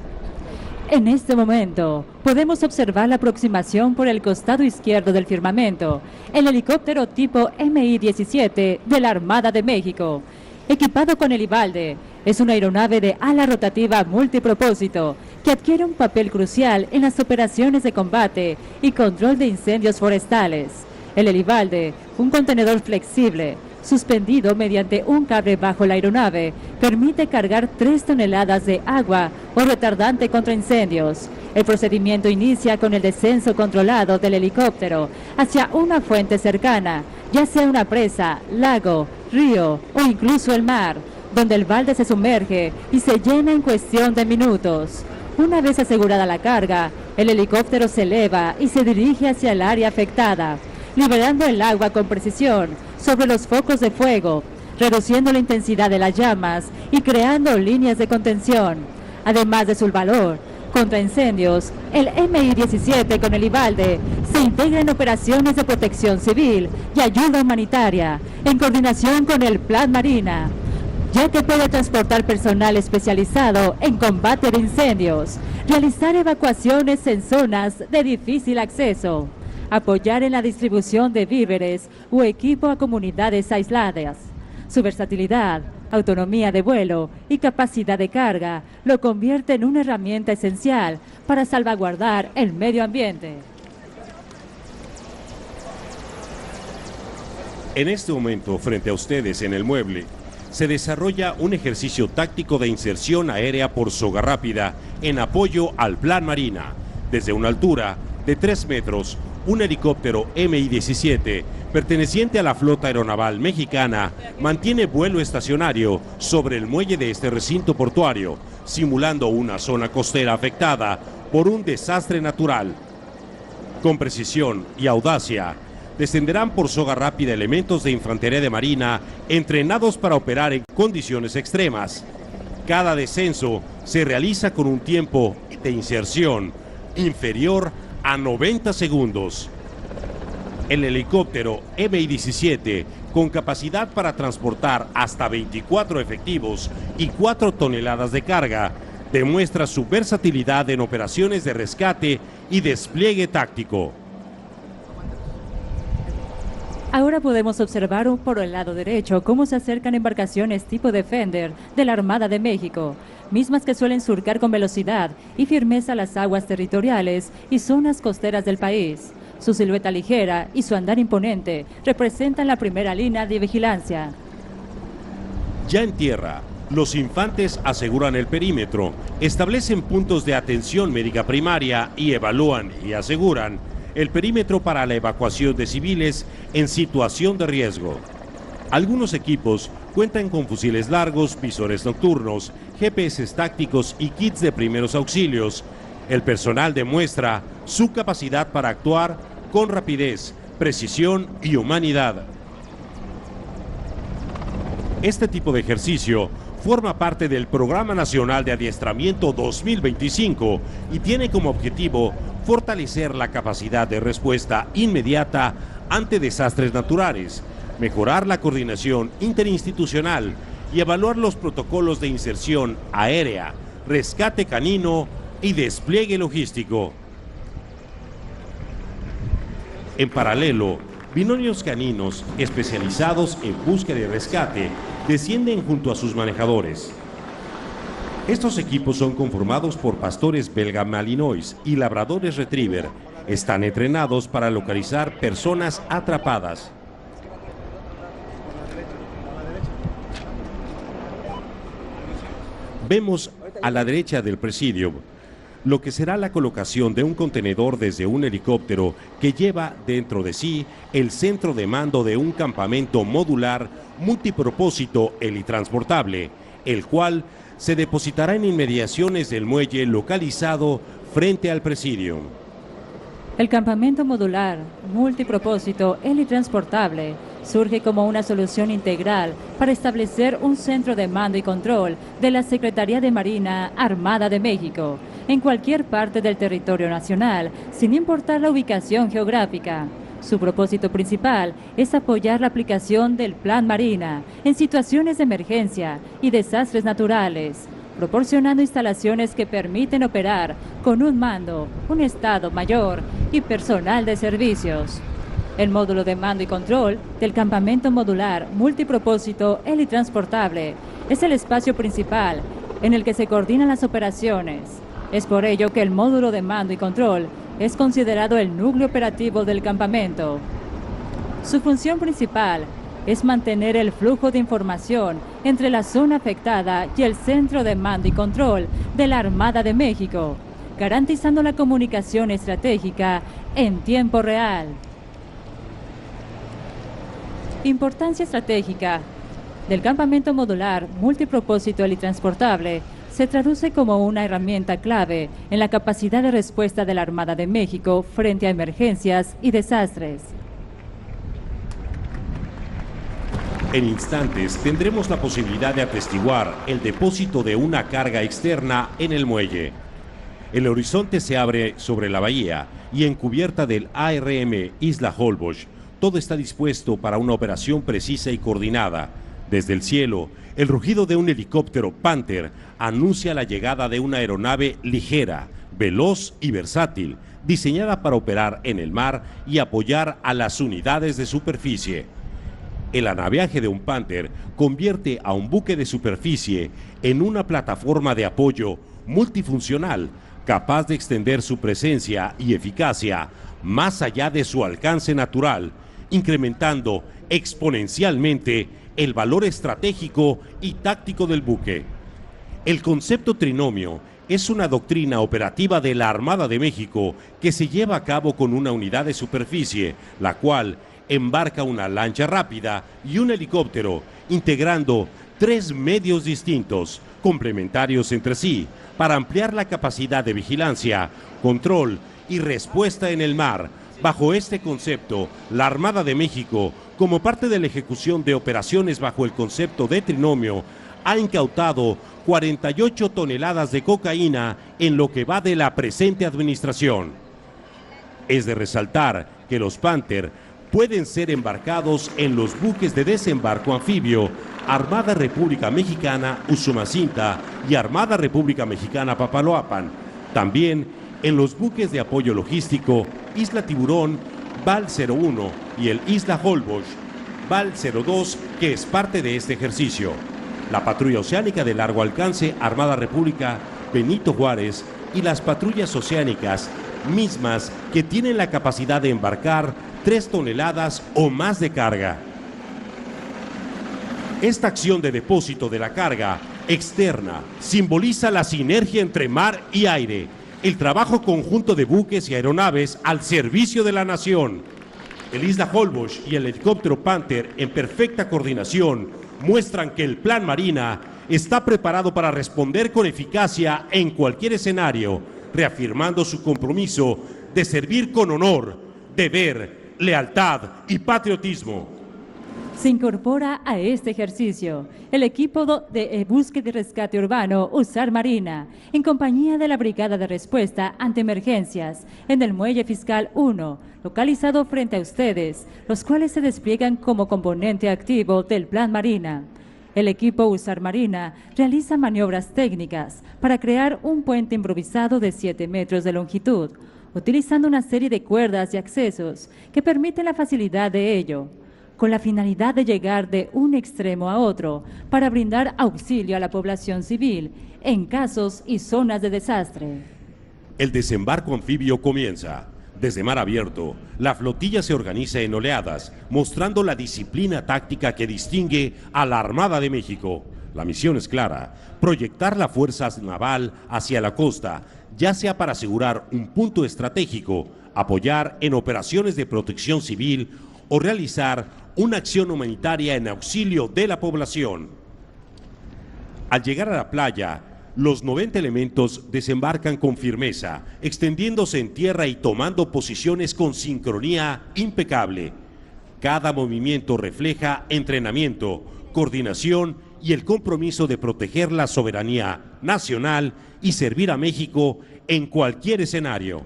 En este momento, podemos observar la aproximación por el costado izquierdo del firmamento, el helicóptero tipo Mi-17 de la Armada de México. Equipado con el Ivalde, es una aeronave de ala rotativa multipropósito que adquiere un papel crucial en las operaciones de combate y control de incendios forestales. El Ivalde, un contenedor flexible, suspendido mediante un cable bajo la aeronave, permite cargar 3 toneladas de agua o retardante contra incendios. El procedimiento inicia con el descenso controlado del helicóptero hacia una fuente cercana, ya sea una presa, lago, río o incluso el mar, donde el balde se sumerge y se llena en cuestión de minutos. Una vez asegurada la carga, el helicóptero se eleva y se dirige hacia el área afectada, liberando el agua con precisión sobre los focos de fuego, reduciendo la intensidad de las llamas y creando líneas de contención. Además de su valor contra incendios, el Mi-17 con el Ivalde se integra en operaciones de protección civil y ayuda humanitaria, en coordinación con el Plan Marina, ya que puede transportar personal especializado en combate de incendios, realizar evacuaciones en zonas de difícil acceso, apoyar en la distribución de víveres o equipo a comunidades aisladas. Su versatilidad, autonomía de vuelo y capacidad de carga lo convierte en una herramienta esencial para salvaguardar el medio ambiente. En este momento, frente a ustedes en el mueble, se desarrolla un ejercicio táctico de inserción aérea por soga rápida en apoyo al Plan Marina. Desde una altura de 3 metros, un helicóptero Mi-17, perteneciente a la Flota Aeronaval Mexicana, mantiene vuelo estacionario sobre el muelle de este recinto portuario, simulando una zona costera afectada por un desastre natural. Con precisión y audacia, descenderán por soga rápida elementos de infantería de marina entrenados para operar en condiciones extremas. Cada descenso se realiza con un tiempo de inserción inferior a 90 segundos. El helicóptero Mi-17, con capacidad para transportar hasta 24 efectivos y 4 toneladas de carga, demuestra su versatilidad en operaciones de rescate y despliegue táctico. Ahora podemos observar por el lado derecho cómo se acercan embarcaciones tipo Defender de la Armada de México, mismas que suelen surcar con velocidad y firmeza las aguas territoriales y zonas costeras del país. Su silueta ligera y su andar imponente representan la primera línea de vigilancia. Ya en tierra, los infantes aseguran el perímetro, establecen puntos de atención médica primaria y evalúan y aseguran el perímetro para la evacuación de civiles en situación de riesgo. Algunos equipos cuentan con fusiles largos, visores nocturnos, GPS tácticos y kits de primeros auxilios. El personal demuestra su capacidad para actuar con rapidez, precisión y humanidad. Este tipo de ejercicio forma parte del Programa Nacional de Adiestramiento 2025 y tiene como objetivo fortalecer la capacidad de respuesta inmediata ante desastres naturales, mejorar la coordinación interinstitucional y evaluar los protocolos de inserción aérea, rescate canino y despliegue logístico. En paralelo, binomios caninos especializados en búsqueda y rescate descienden junto a sus manejadores. Estos equipos son conformados por pastores belga malinois y labradores retriever. Están entrenados para localizar personas atrapadas. Vemos a la derecha del presidio lo que será la colocación de un contenedor desde un helicóptero que lleva dentro de sí el centro de mando de un campamento modular multipropósito helitransportable, el cual se depositará en inmediaciones del muelle localizado frente al presidio. El campamento modular multipropósito helitransportable surge como una solución integral para establecer un centro de mando y control de la Secretaría de Marina Armada de México en cualquier parte del territorio nacional, sin importar la ubicación geográfica. Su propósito principal es apoyar la aplicación del Plan Marina en situaciones de emergencia y desastres naturales, proporcionando instalaciones que permiten operar con un mando, un estado mayor y personal de servicios. El módulo de mando y control del campamento modular multipropósito helitransportable es el espacio principal en el que se coordinan las operaciones. Es por ello que el módulo de mando y control es considerado el núcleo operativo del campamento. Su función principal es mantener el flujo de información entre la zona afectada y el centro de mando y control de la Armada de México, garantizando la comunicación estratégica en tiempo real. Importancia estratégica del campamento modular multipropósito helitransportable se traduce como una herramienta clave en la capacidad de respuesta de la Armada de México frente a emergencias y desastres. En instantes tendremos la posibilidad de atestiguar el depósito de una carga externa en el muelle. El horizonte se abre sobre la bahía y en cubierta del ARM Isla Holbox, todo está dispuesto para una operación precisa y coordinada. Desde el cielo, el rugido de un helicóptero Panther anuncia la llegada de una aeronave ligera, veloz y versátil, diseñada para operar en el mar y apoyar a las unidades de superficie. El anaveaje de un Panther convierte a un buque de superficie en una plataforma de apoyo multifuncional, capaz de extender su presencia y eficacia más allá de su alcance natural, incrementando exponencialmente el valor estratégico y táctico del buque. El concepto trinomio es una doctrina operativa de la Armada de México que se lleva a cabo con una unidad de superficie, la cual embarca una lancha rápida y un helicóptero, integrando 3 medios distintos, complementarios entre sí, para ampliar la capacidad de vigilancia, control y respuesta en el mar. Bajo este concepto, la Armada de México, como parte de la ejecución de operaciones bajo el concepto de trinomio, ha incautado 48 toneladas de cocaína en lo que va de la presente administración. Es de resaltar que los Panther pueden ser embarcados en los buques de desembarco anfibio Armada República Mexicana Usumacinta y Armada República Mexicana Papaloapan, también en los buques de apoyo logístico Isla Tiburón, Val 01 y el Isla Holbox, Val 02, que es parte de este ejercicio. La patrulla oceánica de largo alcance Armada República Benito Juárez y las patrullas oceánicas mismas que tienen la capacidad de embarcar 3 toneladas o más de carga. Esta acción de depósito de la carga externa simboliza la sinergia entre mar y aire, el trabajo conjunto de buques y aeronaves al servicio de la nación. El Isla Holbox y el helicóptero Panther, en perfecta coordinación, muestran que el Plan Marina está preparado para responder con eficacia en cualquier escenario, reafirmando su compromiso de servir con honor, deber, lealtad y patriotismo. Se incorpora a este ejercicio el equipo de búsqueda y rescate urbano USAR Marina, en compañía de la Brigada de Respuesta ante Emergencias, en el Muelle Fiscal 1, localizado frente a ustedes, los cuales se despliegan como componente activo del Plan Marina. El equipo USAR Marina realiza maniobras técnicas para crear un puente improvisado de 7 metros de longitud, utilizando una serie de cuerdas y accesos que permiten la facilidad de ello, con la finalidad de llegar de un extremo a otro para brindar auxilio a la población civil en casos y zonas de desastre. El desembarco anfibio comienza. Desde mar abierto, la flotilla se organiza en oleadas, mostrando la disciplina táctica que distingue a la Armada de México. La misión es clara: proyectar la fuerza naval hacia la costa, ya sea para asegurar un punto estratégico, apoyar en operaciones de protección civil o realizar una acción humanitaria en auxilio de la población. Al llegar a la playa, los 90 elementos desembarcan con firmeza, extendiéndose en tierra y tomando posiciones con sincronía impecable. Cada movimiento refleja entrenamiento, coordinación y el compromiso de proteger la soberanía nacional y servir a México en cualquier escenario.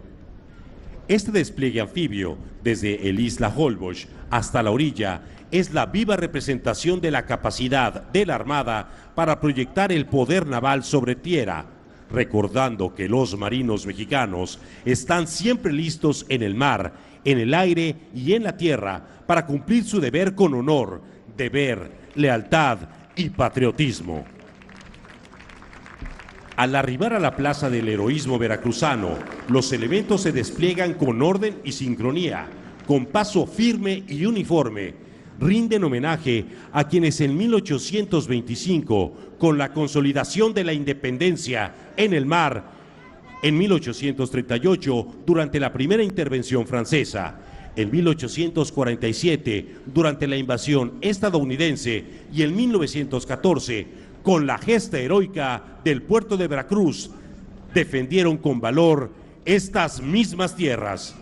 Este despliegue anfibio, desde el Isla Holbox hasta la orilla, es la viva representación de la capacidad de la Armada para proyectar el poder naval sobre tierra, recordando que los marinos mexicanos están siempre listos en el mar, en el aire y en la tierra para cumplir su deber con honor, deber, lealtad y patriotismo. Al arribar a la Plaza del Heroísmo Veracruzano, los elementos se despliegan con orden y sincronía, con paso firme y uniforme. Rinden homenaje a quienes en 1825, con la consolidación de la independencia en el mar, en 1838, durante la primera intervención francesa, en 1847, durante la invasión estadounidense, y en 1914, con la gesta heroica del puerto de Veracruz, defendieron con valor estas mismas tierras.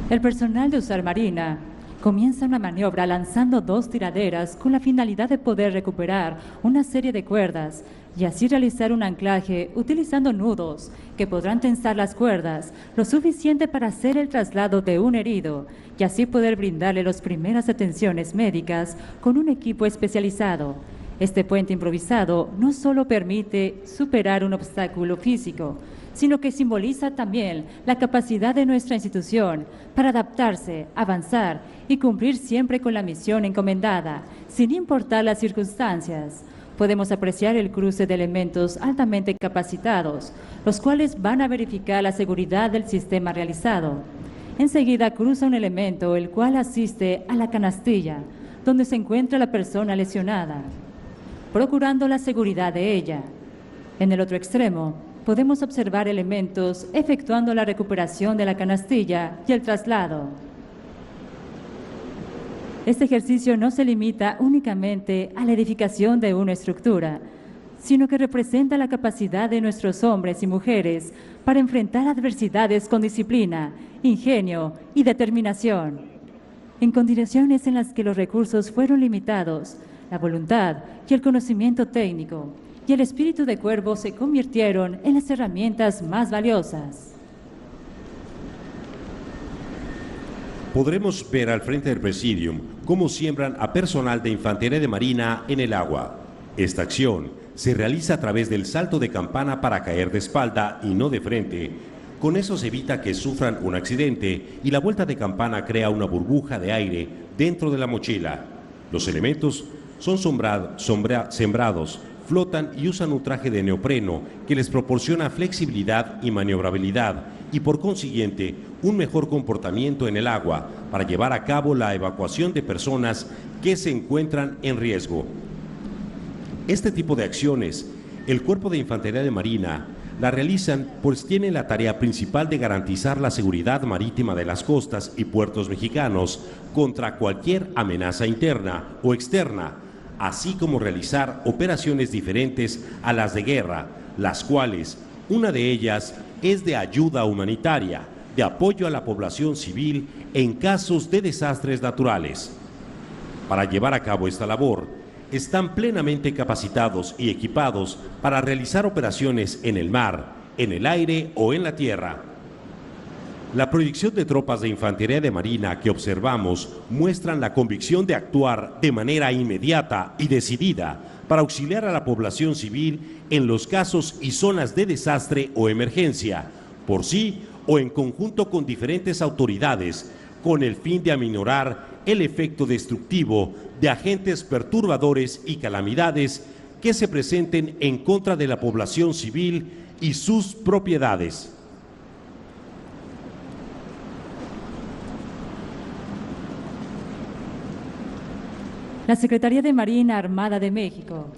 El personal de USAR Marina comienza una maniobra lanzando 2 tiraderas con la finalidad de poder recuperar una serie de cuerdas y así realizar un anclaje utilizando nudos que podrán tensar las cuerdas lo suficiente para hacer el traslado de un herido y así poder brindarle las primeras atenciones médicas con un equipo especializado. Este puente improvisado no solo permite superar un obstáculo físico, sino que simboliza también la capacidad de nuestra institución para adaptarse, avanzar y cumplir siempre con la misión encomendada, sin importar las circunstancias. Podemos apreciar el cruce de elementos altamente capacitados, los cuales van a verificar la seguridad del sistema realizado. Enseguida cruza un elemento el cual asiste a la canastilla, donde se encuentra la persona lesionada, procurando la seguridad de ella. En el otro extremo, podemos observar elementos efectuando la recuperación de la canastilla y el traslado. Este ejercicio no se limita únicamente a la edificación de una estructura, sino que representa la capacidad de nuestros hombres y mujeres para enfrentar adversidades con disciplina, ingenio y determinación. En condiciones en las que los recursos fueron limitados, la voluntad y el conocimiento técnico y el espíritu de cuervo se convirtieron en las herramientas más valiosas. Podremos ver al frente del Presidium cómo siembran a personal de Infantería de Marina en el agua. Esta acción se realiza a través del salto de campana para caer de espalda y no de frente. Con eso se evita que sufran un accidente y la vuelta de campana crea una burbuja de aire dentro de la mochila. Los elementos son sembrados, flotan y usan un traje de neopreno que les proporciona flexibilidad y maniobrabilidad y por consiguiente un mejor comportamiento en el agua para llevar a cabo la evacuación de personas que se encuentran en riesgo. Este tipo de acciones, el Cuerpo de Infantería de Marina la realizan pues tienen la tarea principal de garantizar la seguridad marítima de las costas y puertos mexicanos contra cualquier amenaza interna o externa, así como realizar operaciones diferentes a las de guerra, las cuales, una de ellas es de ayuda humanitaria, de apoyo a la población civil en casos de desastres naturales. Para llevar a cabo esta labor, están plenamente capacitados y equipados para realizar operaciones en el mar, en el aire o en la tierra. La proyección de tropas de infantería de marina que observamos muestran la convicción de actuar de manera inmediata y decidida para auxiliar a la población civil en los casos y zonas de desastre o emergencia, por sí o en conjunto con diferentes autoridades, con el fin de aminorar el efecto destructivo de agentes perturbadores y calamidades que se presenten en contra de la población civil y sus propiedades. La Secretaría de Marina Armada de México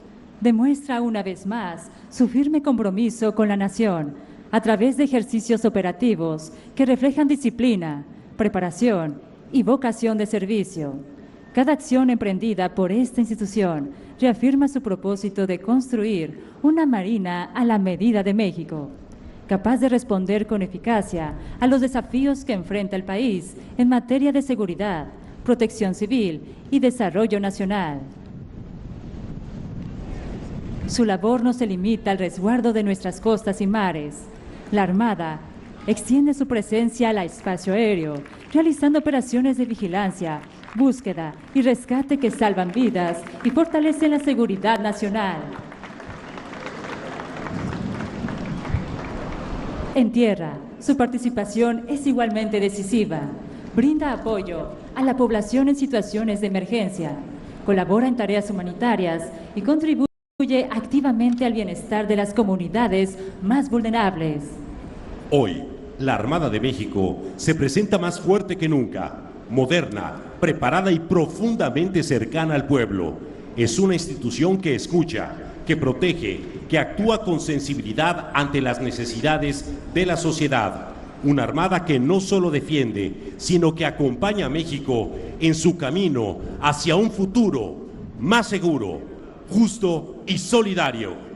demuestra una vez más su firme compromiso con la nación a través de ejercicios operativos que reflejan disciplina, preparación y vocación de servicio. Cada acción emprendida por esta institución reafirma su propósito de construir una Marina a la medida de México, capaz de responder con eficacia a los desafíos que enfrenta el país en materia de seguridad, protección civil y desarrollo nacional. Su labor no se limita al resguardo de nuestras costas y mares. La Armada extiende su presencia al espacio aéreo, realizando operaciones de vigilancia, búsqueda y rescate que salvan vidas y fortalecen la seguridad nacional. En tierra, su participación es igualmente decisiva. Brinda apoyo a la población en situaciones de emergencia, colabora en tareas humanitarias y contribuye activamente al bienestar de las comunidades más vulnerables. Hoy, la Armada de México se presenta más fuerte que nunca, moderna, preparada y profundamente cercana al pueblo. Es una institución que escucha, que protege, que actúa con sensibilidad ante las necesidades de la sociedad. Una armada que no solo defiende, sino que acompaña a México en su camino hacia un futuro más seguro, justo y solidario.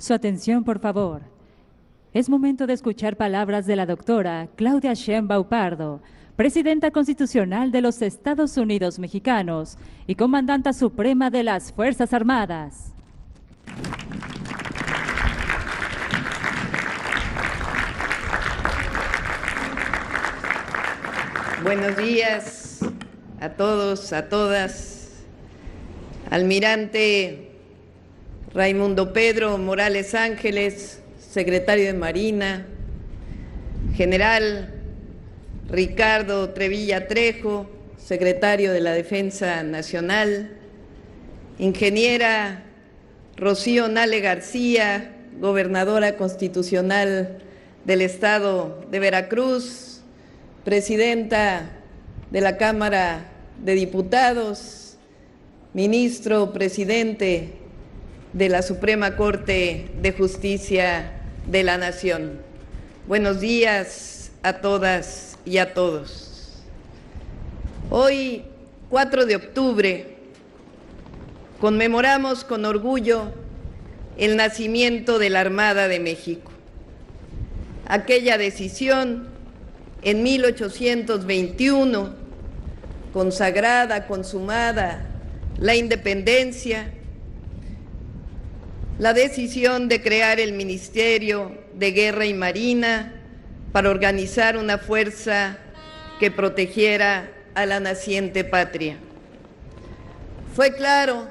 Su atención, por favor. Es momento de escuchar palabras de la doctora Claudia Sheinbaum Pardo, Presidenta Constitucional de los Estados Unidos Mexicanos y Comandanta Suprema de las Fuerzas Armadas. Buenos días a todos, a todas. Almirante Raimundo Pedro Morales Ángeles, secretario de Marina, General Ricardo Trevilla Trejo, secretario de la Defensa Nacional, Ingeniera Rocío Nale García, gobernadora constitucional del Estado de Veracruz, Presidenta de la Cámara de Diputados, Ministro Presidente de la Suprema Corte de Justicia de la Nación. Buenos días a todas y a todos. Hoy, 4 de octubre, conmemoramos con orgullo el nacimiento de la Armada de México. Aquella decisión en 1821, consagrada, consumada la independencia, la decisión de crear el Ministerio de Guerra y Marina para organizar una fuerza que protegiera a la naciente patria. Fue claro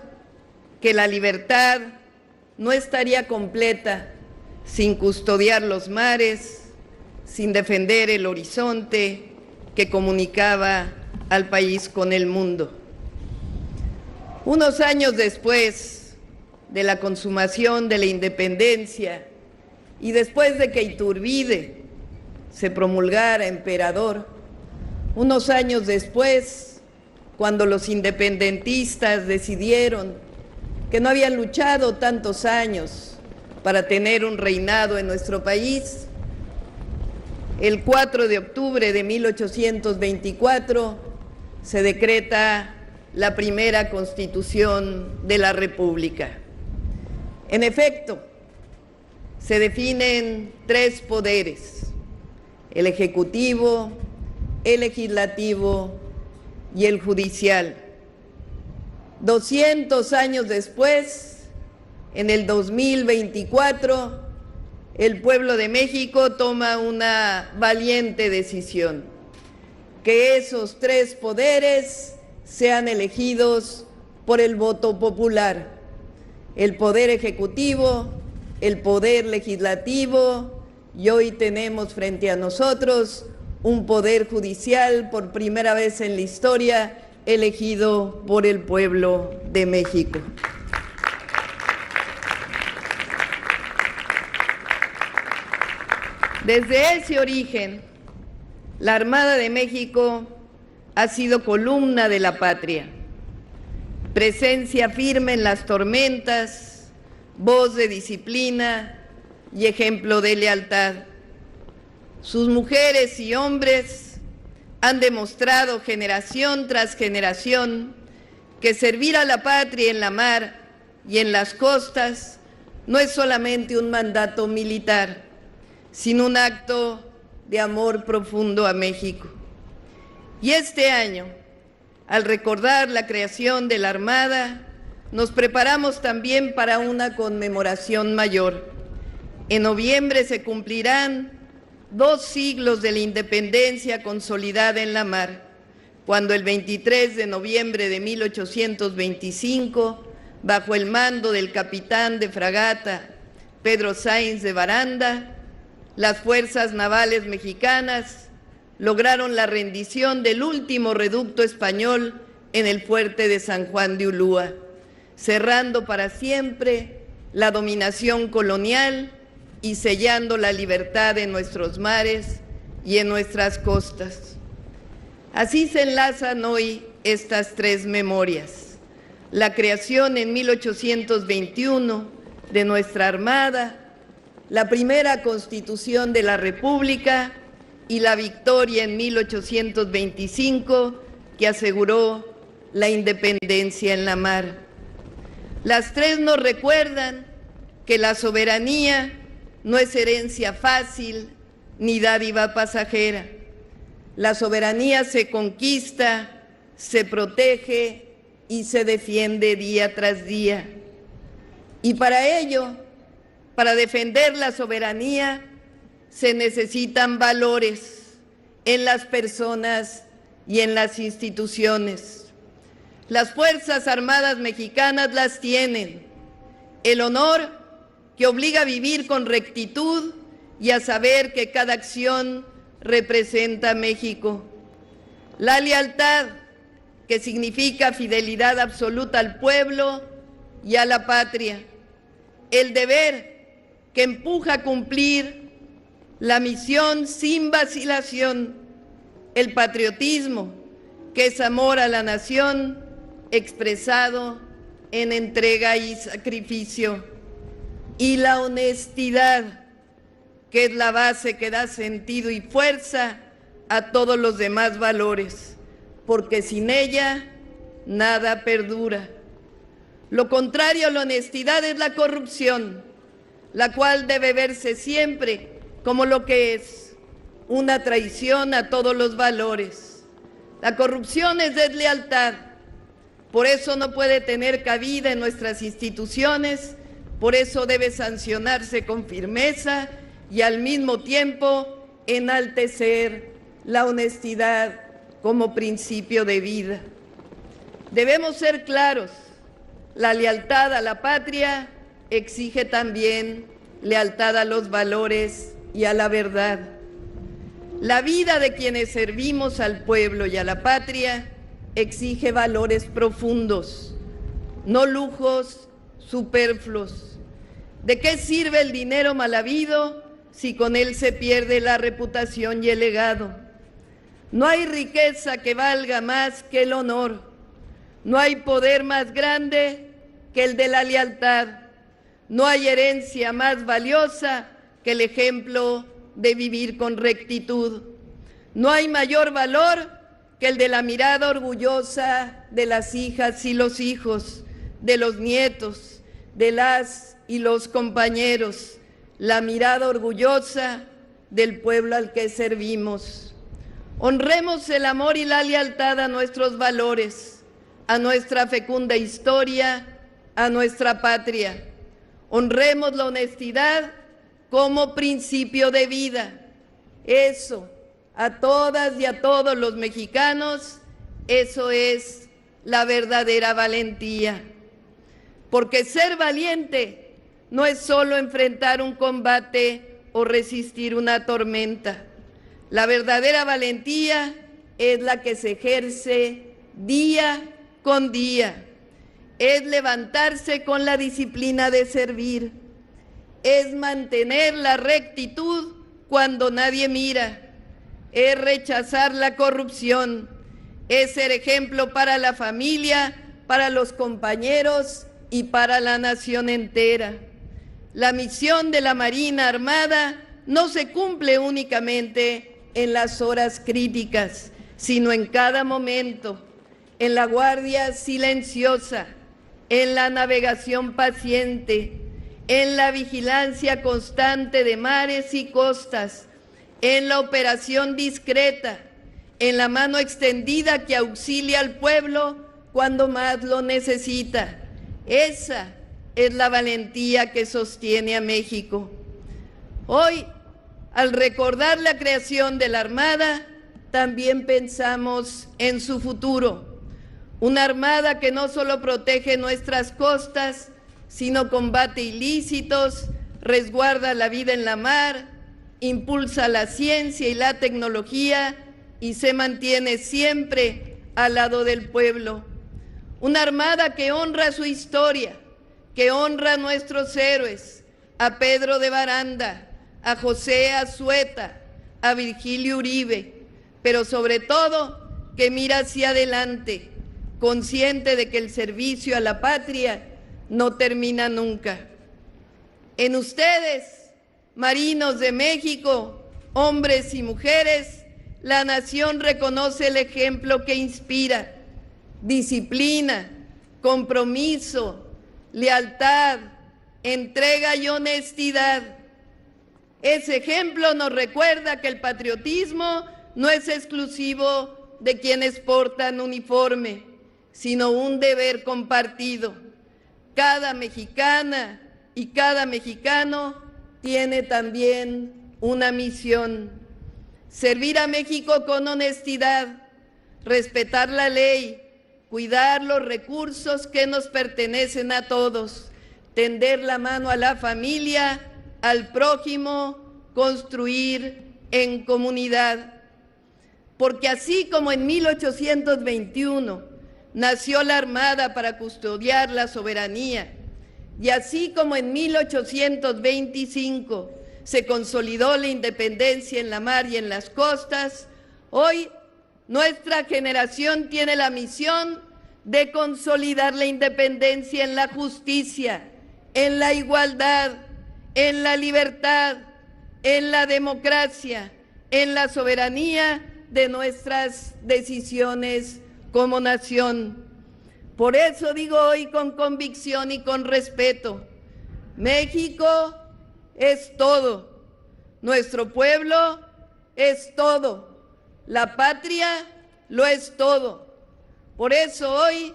que la libertad no estaría completa sin custodiar los mares, sin defender el horizonte que comunicaba al país con el mundo. Unos años después de la consumación de la independencia y después de que Iturbide se promulgara emperador, unos años después, cuando los independentistas decidieron que no habían luchado tantos años para tener un reinado en nuestro país, el 4 de octubre de 1824 se decreta la primera Constitución de la República. En efecto, se definen tres poderes: el Ejecutivo, el Legislativo y el Judicial. 200 años después, en el 2024, el pueblo de México toma una valiente decisión: que esos tres poderes sean elegidos por el voto popular: el Poder Ejecutivo, el Poder Legislativo, y hoy tenemos frente a nosotros un Poder Judicial por primera vez en la historia elegido por el pueblo de México. Desde ese origen, la Armada de México ha sido columna de la patria, presencia firme en las tormentas, voz de disciplina y ejemplo de lealtad. Sus mujeres y hombres han demostrado generación tras generación que servir a la patria en la mar y en las costas no es solamente un mandato militar, sino un acto de amor profundo a México. Y este año, al recordar la creación de la Armada, nos preparamos también para una conmemoración mayor. En noviembre se cumplirán 2 siglos de la independencia consolidada en la mar, cuando el 23 de noviembre de 1825, bajo el mando del capitán de fragata Pedro Sáenz de Baranda, las fuerzas navales mexicanas lograron la rendición del último reducto español en el fuerte de San Juan de Ulúa, cerrando para siempre la dominación colonial y sellando la libertad en nuestros mares y en nuestras costas. Así se enlazan hoy estas tres memorias: la creación en 1821 de nuestra Armada, la primera Constitución de la República y la victoria en 1825 que aseguró la independencia en la mar. Las tres nos recuerdan que la soberanía no es herencia fácil ni dádiva pasajera. La soberanía se conquista, se protege y se defiende día tras día. Y para ello, para defender la soberanía, se necesitan valores en las personas y en las instituciones. Las Fuerzas Armadas mexicanas las tienen: el honor, que obliga a vivir con rectitud y a saber que cada acción representa a México; la lealtad, que significa fidelidad absoluta al pueblo y a la patria; el deber, que empuja a cumplir la misión sin vacilación; el patriotismo, que es amor a la nación expresado en entrega y sacrificio; y la honestidad, que es la base que da sentido y fuerza a todos los demás valores, porque sin ella nada perdura. Lo contrario a la honestidad es la corrupción, la cual debe verse siempre como lo que es: una traición a todos los valores. La corrupción es deslealtad, por eso no puede tener cabida en nuestras instituciones, por eso debe sancionarse con firmeza y al mismo tiempo enaltecer la honestidad como principio de vida. Debemos ser claros: la lealtad a la patria exige también lealtad a los valores y a la verdad. La vida de quienes servimos al pueblo y a la patria exige valores profundos, no lujos superfluos. ¿De qué sirve el dinero mal habido si con él se pierde la reputación y el legado? No hay riqueza que valga más que el honor. No hay poder más grande que el de la lealtad. No hay herencia más valiosa que el ejemplo de vivir con rectitud. No hay mayor valor que el de la mirada orgullosa de las hijas y los hijos, de los nietos, de las y los compañeros, la mirada orgullosa del pueblo al que servimos. Honremos el amor y la lealtad a nuestros valores, a nuestra fecunda historia, a nuestra patria. Honremos la honestidad como principio de vida. Eso, a todas y a todos los mexicanos, eso es la verdadera valentía. Porque ser valiente no es solo enfrentar un combate o resistir una tormenta. La verdadera valentía es la que se ejerce día con día. Es levantarse con la disciplina de servir. Es mantener la rectitud cuando nadie mira. Es rechazar la corrupción. Es ser ejemplo para la familia, para los compañeros y para la nación entera. La misión de la Marina Armada no se cumple únicamente en las horas críticas, sino en cada momento, en la guardia silenciosa, en la navegación paciente, en la vigilancia constante de mares y costas, en la operación discreta, en la mano extendida que auxilia al pueblo cuando más lo necesita. Esa es la valentía que sostiene a México. Hoy, al recordar la creación de la Armada, también pensamos en su futuro. Una Armada que no solo protege nuestras costas, sino combate ilícitos, resguarda la vida en la mar, impulsa la ciencia y la tecnología y se mantiene siempre al lado del pueblo. Una Armada que honra su historia, que honra a nuestros héroes, a Pedro de Baranda, a José Azueta, a Virgilio Uribe, pero sobre todo que mira hacia adelante, consciente de que el servicio a la patria no termina nunca. En ustedes, marinos de México, hombres y mujeres, la nación reconoce el ejemplo que inspira: disciplina, compromiso, lealtad, entrega y honestidad. Ese ejemplo nos recuerda que el patriotismo no es exclusivo de quienes portan uniforme, sino un deber compartido. Cada mexicana y cada mexicano tiene también una misión: servir a México con honestidad, respetar la ley, cuidar los recursos que nos pertenecen a todos, tender la mano a la familia, al prójimo, construir en comunidad. Porque así como en 1821 nació la Armada para custodiar la soberanía, y así como en 1825 se consolidó la independencia en la mar y en las costas, hoy nuestra generación tiene la misión de consolidar la independencia en la justicia, en la igualdad, en la libertad, en la democracia, en la soberanía de nuestras decisiones como nación. Por eso digo hoy con convicción y con respeto: México es todo, nuestro pueblo es todo, la patria lo es todo. Por eso hoy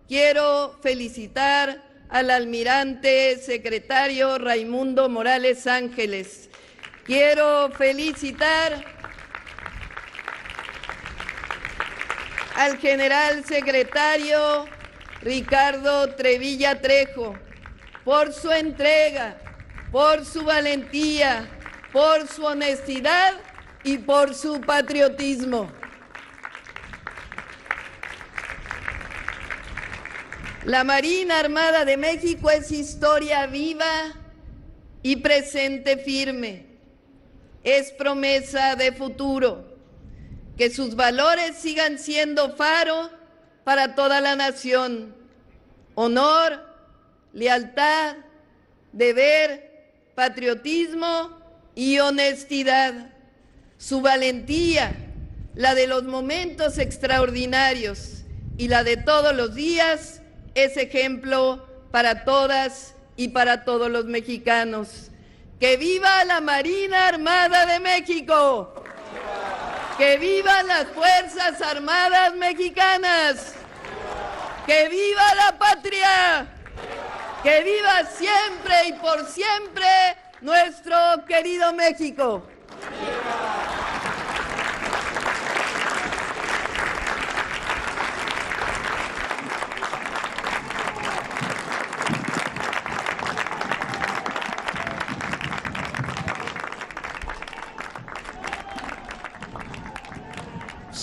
quiero felicitar al almirante secretario Raimundo Morales Ángeles. Quiero felicitar al general secretario Ricardo Trevilla Trejo por su entrega, por su valentía, por su honestidad y por su patriotismo. La Marina Armada de México es historia viva y presente firme. Es promesa de futuro. Que sus valores sigan siendo faro para toda la nación. Honor, lealtad, deber, patriotismo y honestidad. Su valentía, la de los momentos extraordinarios y la de todos los días, es ejemplo para todas y para todos los mexicanos. ¡Que viva la Marina Armada de México! ¡Que vivan las Fuerzas Armadas Mexicanas! ¡Que viva la patria! ¡Que viva siempre y por siempre nuestro querido México!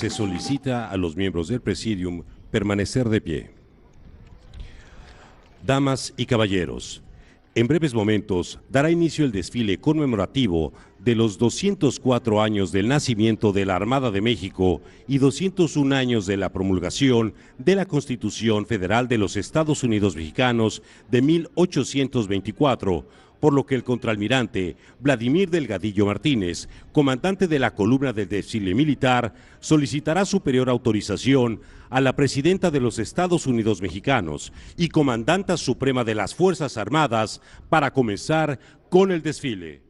Se solicita a los miembros del Presidium permanecer de pie. Damas y caballeros, en breves momentos dará inicio el desfile conmemorativo de los 204 años del nacimiento de la Armada de México y 201 años de la promulgación de la Constitución Federal de los Estados Unidos Mexicanos de 1824, por lo que el contraalmirante Vladimir Delgadillo Martínez, comandante de la columna del desfile militar, solicitará superior autorización a la presidenta de los Estados Unidos Mexicanos y comandanta suprema de las Fuerzas Armadas para comenzar con el desfile.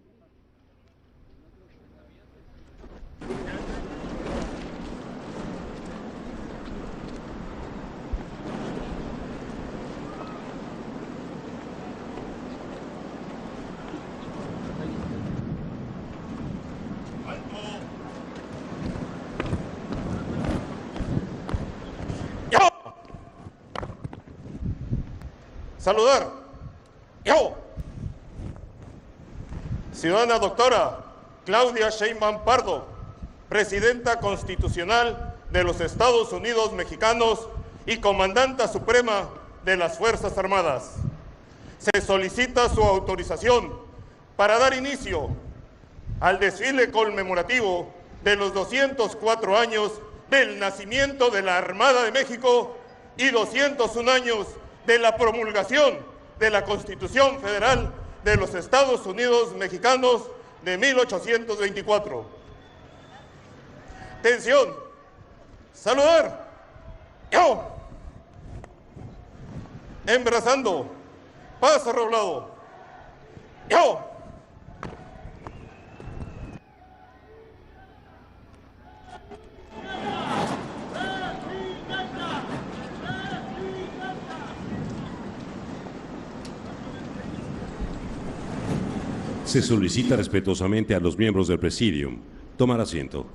Saludar. Yo. Ciudadana doctora Claudia Sheinbaum Pardo, Presidenta Constitucional de los Estados Unidos Mexicanos y Comandanta Suprema de las Fuerzas Armadas. Se solicita su autorización para dar inicio al desfile conmemorativo de los 204 años del nacimiento de la Armada de México y 201 años de la promulgación de la Constitución Federal de los Estados Unidos Mexicanos de 1824. Atención, saludar. Yo. Embrazando, paso redoblado. Yo. Se solicita respetuosamente a los miembros del Presidium tomar asiento.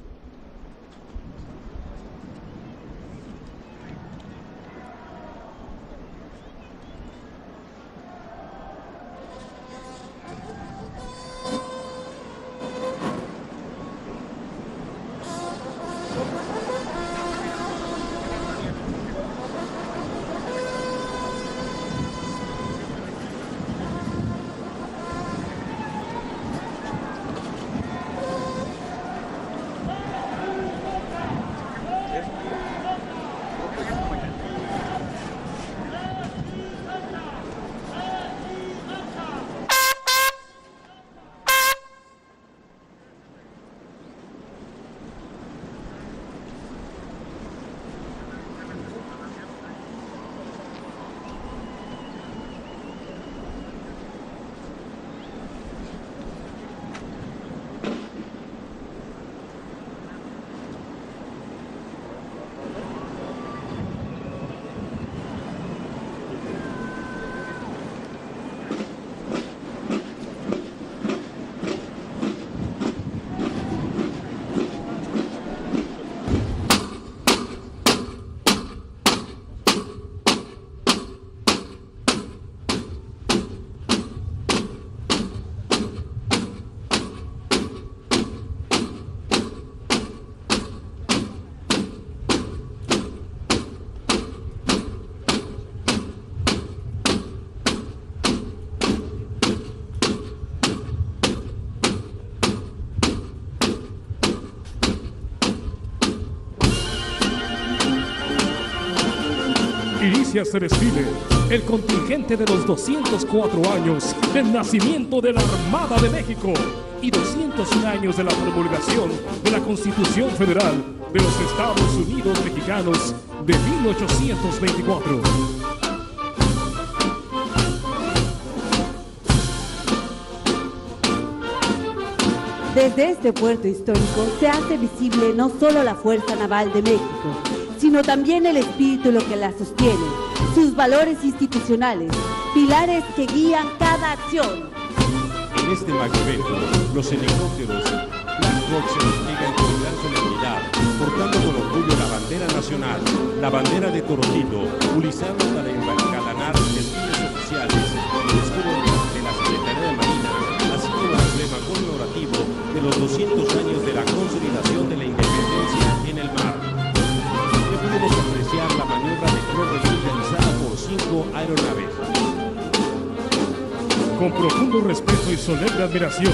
Inicia este desfile el contingente de los 204 años del nacimiento de la Armada de México y 201 años de la promulgación de la Constitución Federal de los Estados Unidos Mexicanos de 1824. Desde este puerto histórico se hace visible no solo la Fuerza Naval de México, sino también el espíritu lo que la sostiene, sus valores institucionales, pilares que guían cada acción. En este magno evento, los helicópteros Black Hawk se despliegan con gran solemnidad, portando con orgullo la bandera nacional, la bandera de Torotito, utilizando para encalanar desfiles oficiales, el escudo de la Secretaría de Marina, así como el emblema conmemorativo de los 200 años de la consolidación de la independencia en el mar. Ya pudimos apreciar la maniobra de flor de lis realizada por 5 aeronaves. Con profundo respeto y solemne admiración,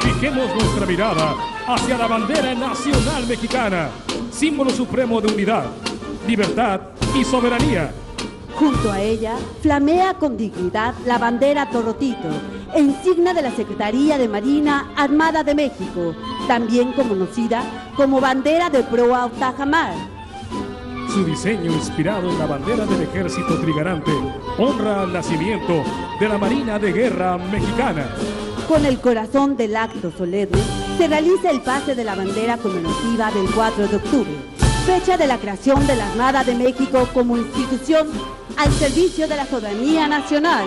fijemos nuestra mirada hacia la bandera nacional mexicana, símbolo supremo de unidad, libertad y soberanía. Junto a ella, flamea con dignidad la bandera Torotito, insignia de la Secretaría de Marina Armada de México, también conocida como bandera de proa o tajamar. Su diseño, inspirado en la bandera del Ejército Trigarante, honra al nacimiento de la Marina de Guerra Mexicana. Con el corazón del acto solemne, se realiza el pase de la bandera conmemorativa del 4 de octubre, fecha de la creación de la Armada de México como institución al servicio de la soberanía nacional.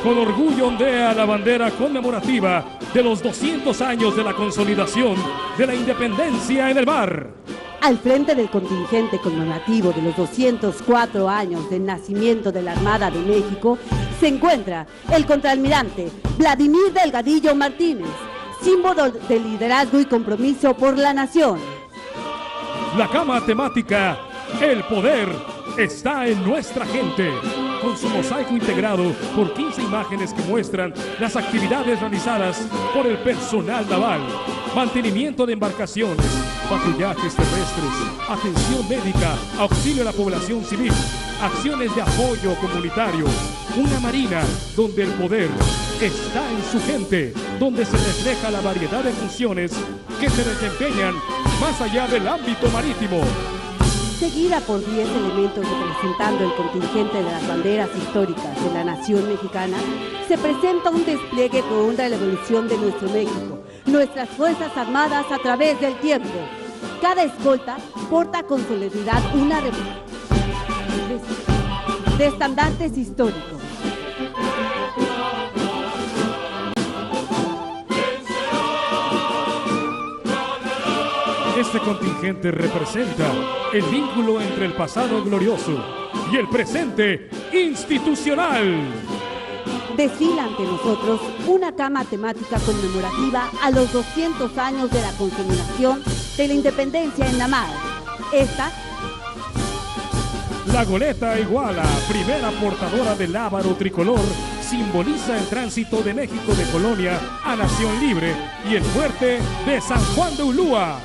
Con orgullo ondea la bandera conmemorativa de los 200 años de la consolidación de la independencia en el mar. Al frente del contingente conmemorativo de los 204 años del nacimiento de la Armada de México se encuentra el contraalmirante Vladimir Delgadillo Martínez, símbolo de liderazgo y compromiso por la nación. La cama temática, el poder, está en nuestra gente, con su mosaico integrado por 15 imágenes que muestran las actividades realizadas por el personal naval, mantenimiento de embarcaciones, patrullajes terrestres, atención médica, auxilio a la población civil, acciones de apoyo comunitario, una marina donde el poder está en su gente, donde se refleja la variedad de funciones que se desempeñan más allá del ámbito marítimo. Seguida por 10 elementos representando el contingente de las banderas históricas de la nación mexicana, se presenta un despliegue que honra la evolución de nuestro México, nuestras Fuerzas Armadas a través del tiempo. Cada escolta porta con solemnidad una de estandartes históricos. Este contingente representa el vínculo entre el pasado glorioso y el presente institucional. Desfila ante nosotros una cama temática conmemorativa a los 200 años de la consolidación de la independencia en la mar. Esta, la goleta Iguala, primera portadora del lábaro tricolor, simboliza el tránsito de México de colonia a nación libre y el fuerte de San Juan de Ulúa.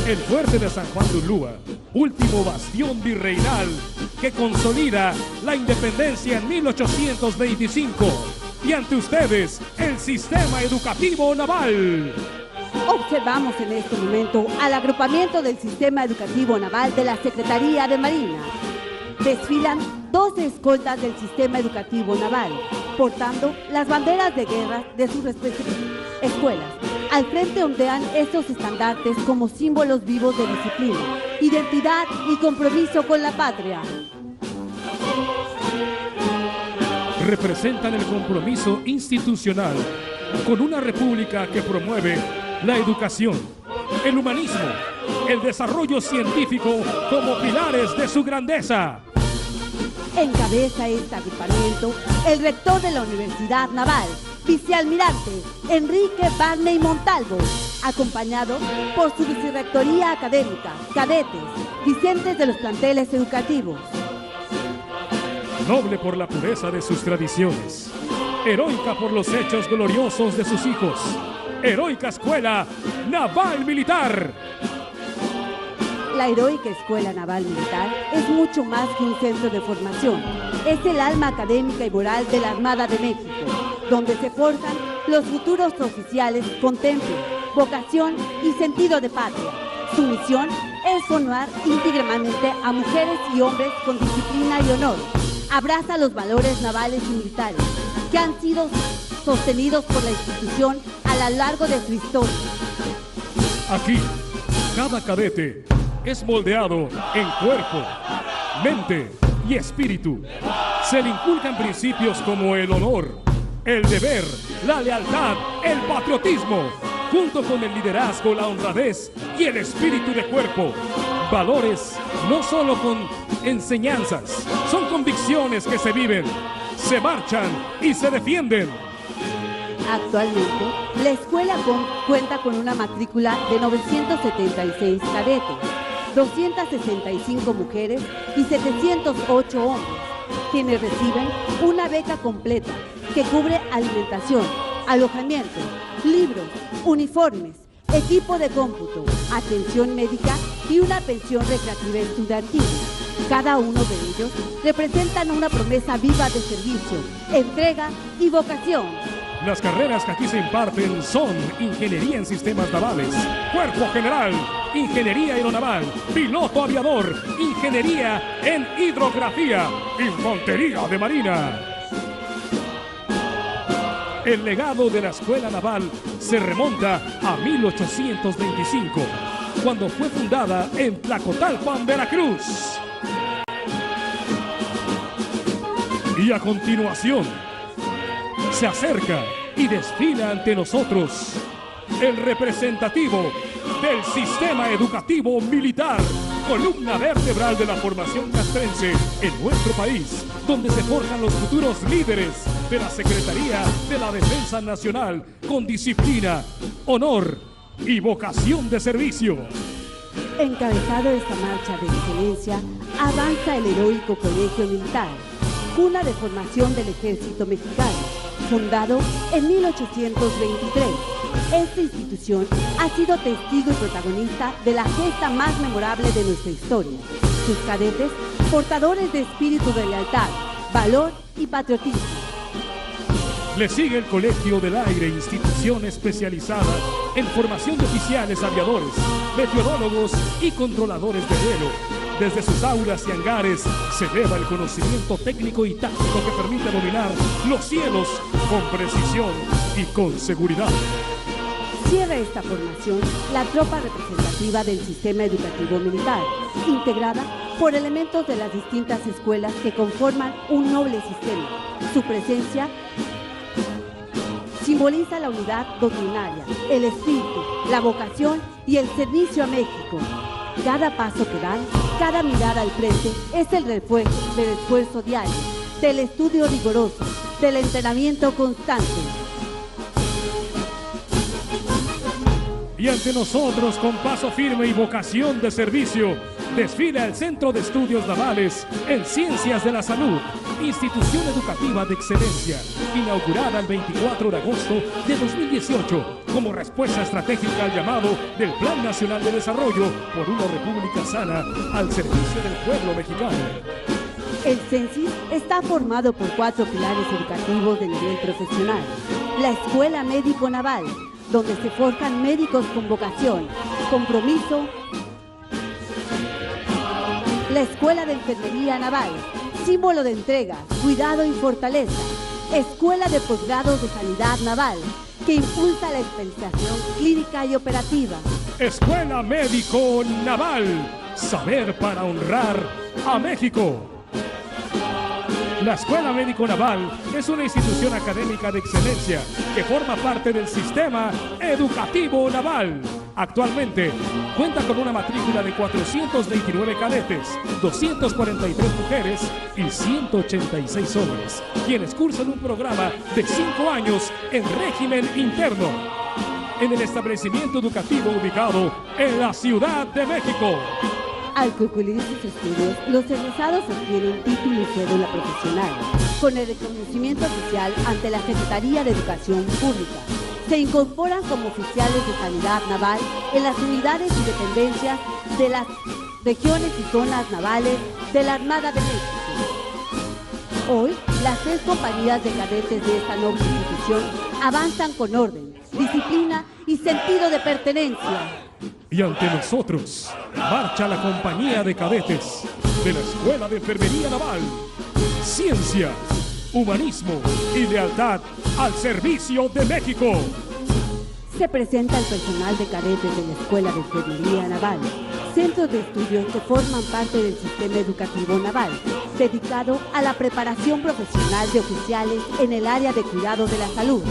El fuerte de San Juan de Ulúa, último bastión virreinal que consolida la independencia en 1825. Y ante ustedes, el sistema educativo naval. Observamos en este momento al agrupamiento del sistema educativo naval de la Secretaría de Marina. Desfilan 12 escoltas del sistema educativo naval, portando las banderas de guerra de sus respectivas escuelas. Al frente ondean estos estandartes como símbolos vivos de disciplina, identidad y compromiso con la patria. Representan el compromiso institucional con una república que promueve la educación, el humanismo, el desarrollo científico como pilares de su grandeza. Encabeza este agrupamiento el rector de la Universidad Naval, vicealmirante Enrique Barney Montalvo, acompañado por su vicerrectoría académica, cadetes, vicentes de los planteles educativos. Noble por la pureza de sus tradiciones, heroica por los hechos gloriosos de sus hijos, heroica escuela naval militar. La heroica Escuela Naval Militar es mucho más que un centro de formación. Es el alma académica y moral de la Armada de México, donde se forjan los futuros oficiales con temple, vocación y sentido de patria. Su misión es formar íntegramente a mujeres y hombres con disciplina y honor. Abraza los valores navales y militares que han sido sostenidos por la institución a lo largo de su historia. Aquí, cada cadete es moldeado en cuerpo, mente y espíritu. Se le inculcan principios como el honor, el deber, la lealtad, el patriotismo, junto con el liderazgo, la honradez y el espíritu de cuerpo. Valores no solo con enseñanzas, son convicciones que se viven, se marchan y se defienden. Actualmente, la escuela cuenta con una matrícula de 976 cadetes, 265 mujeres y 708 hombres, quienes reciben una beca completa que cubre alimentación, alojamiento, libros, uniformes, equipo de cómputo, atención médica y una pensión recreativa estudiantil. Cada uno de ellos representan una promesa viva de servicio, entrega y vocación. Las carreras que aquí se imparten son Ingeniería en Sistemas Navales, Cuerpo General, Ingeniería Aeronaval, Piloto Aviador, Ingeniería en Hidrografía, Infantería de Marina. El legado de la Escuela Naval se remonta a 1825, cuando fue fundada en Tlacotalpan, Veracruz. Y a continuación, se acerca y desfila ante nosotros el representativo del sistema educativo militar, columna vertebral de la formación castrense en nuestro país, donde se forjan los futuros líderes de la Secretaría de la Defensa Nacional con disciplina, honor y vocación de servicio. Encabezado esta marcha de excelencia, avanza el heroico Colegio Militar, cuna de formación del Ejército Mexicano, fundado en 1823. Esta institución ha sido testigo y protagonista de la gesta más memorable de nuestra historia. Sus cadetes, portadores de espíritu de lealtad, valor y patriotismo. Le sigue el Colegio del Aire, institución especializada en formación de oficiales aviadores, meteorólogos y controladores de vuelo. Desde sus aulas y hangares se eleva el conocimiento técnico y táctico que permite dominar los cielos con precisión y con seguridad. Cierra esta formación la tropa representativa del sistema educativo militar, integrada por elementos de las distintas escuelas que conforman un noble sistema. Su presencia simboliza la unidad doctrinaria, el espíritu, la vocación y el servicio a México. Cada paso que dan, cada mirada al frente es el refuerzo del esfuerzo diario, del estudio riguroso, del entrenamiento constante. Y ante nosotros, con paso firme y vocación de servicio, desfila el Centro de Estudios Navales en Ciencias de la Salud, institución educativa de excelencia, inaugurada el 24 de agosto de 2018 como respuesta estratégica al llamado del Plan Nacional de Desarrollo por una República Sana al servicio del pueblo mexicano. El CENSIS está formado por 4 pilares educativos de nivel profesional. La Escuela Médico Naval, donde se forjan médicos con vocación, compromiso. La Escuela de Enfermería Naval, símbolo de entrega, cuidado y fortaleza. Escuela de Posgrados de Sanidad Naval, que impulsa la especialización clínica y operativa. Escuela Médico Naval, saber para honrar a México. La Escuela Médico Naval es una institución académica de excelencia que forma parte del sistema educativo naval. Actualmente cuenta con una matrícula de 429 cadetes, 243 mujeres y 186 hombres, quienes cursan un programa de 5 años en régimen interno en el establecimiento educativo ubicado en la Ciudad de México. Al concluir sus estudios, los egresados obtienen título y cédula profesional, con el reconocimiento oficial ante la Secretaría de Educación Pública. Se incorporan como oficiales de sanidad naval en las unidades y dependencias de las regiones y zonas navales de la Armada de México. Hoy, las 3 compañías de cadetes de esta noble institución avanzan con orden, disciplina y sentido de pertenencia. Y ante nosotros marcha la compañía de cadetes de la Escuela de Enfermería Naval. Ciencia, humanismo y lealtad al servicio de México. Se presenta el personal de cadetes de la Escuela de Enfermería Naval, centros de estudios que forman parte del sistema educativo naval, dedicado a la preparación profesional de oficiales en el área de cuidado de la salud,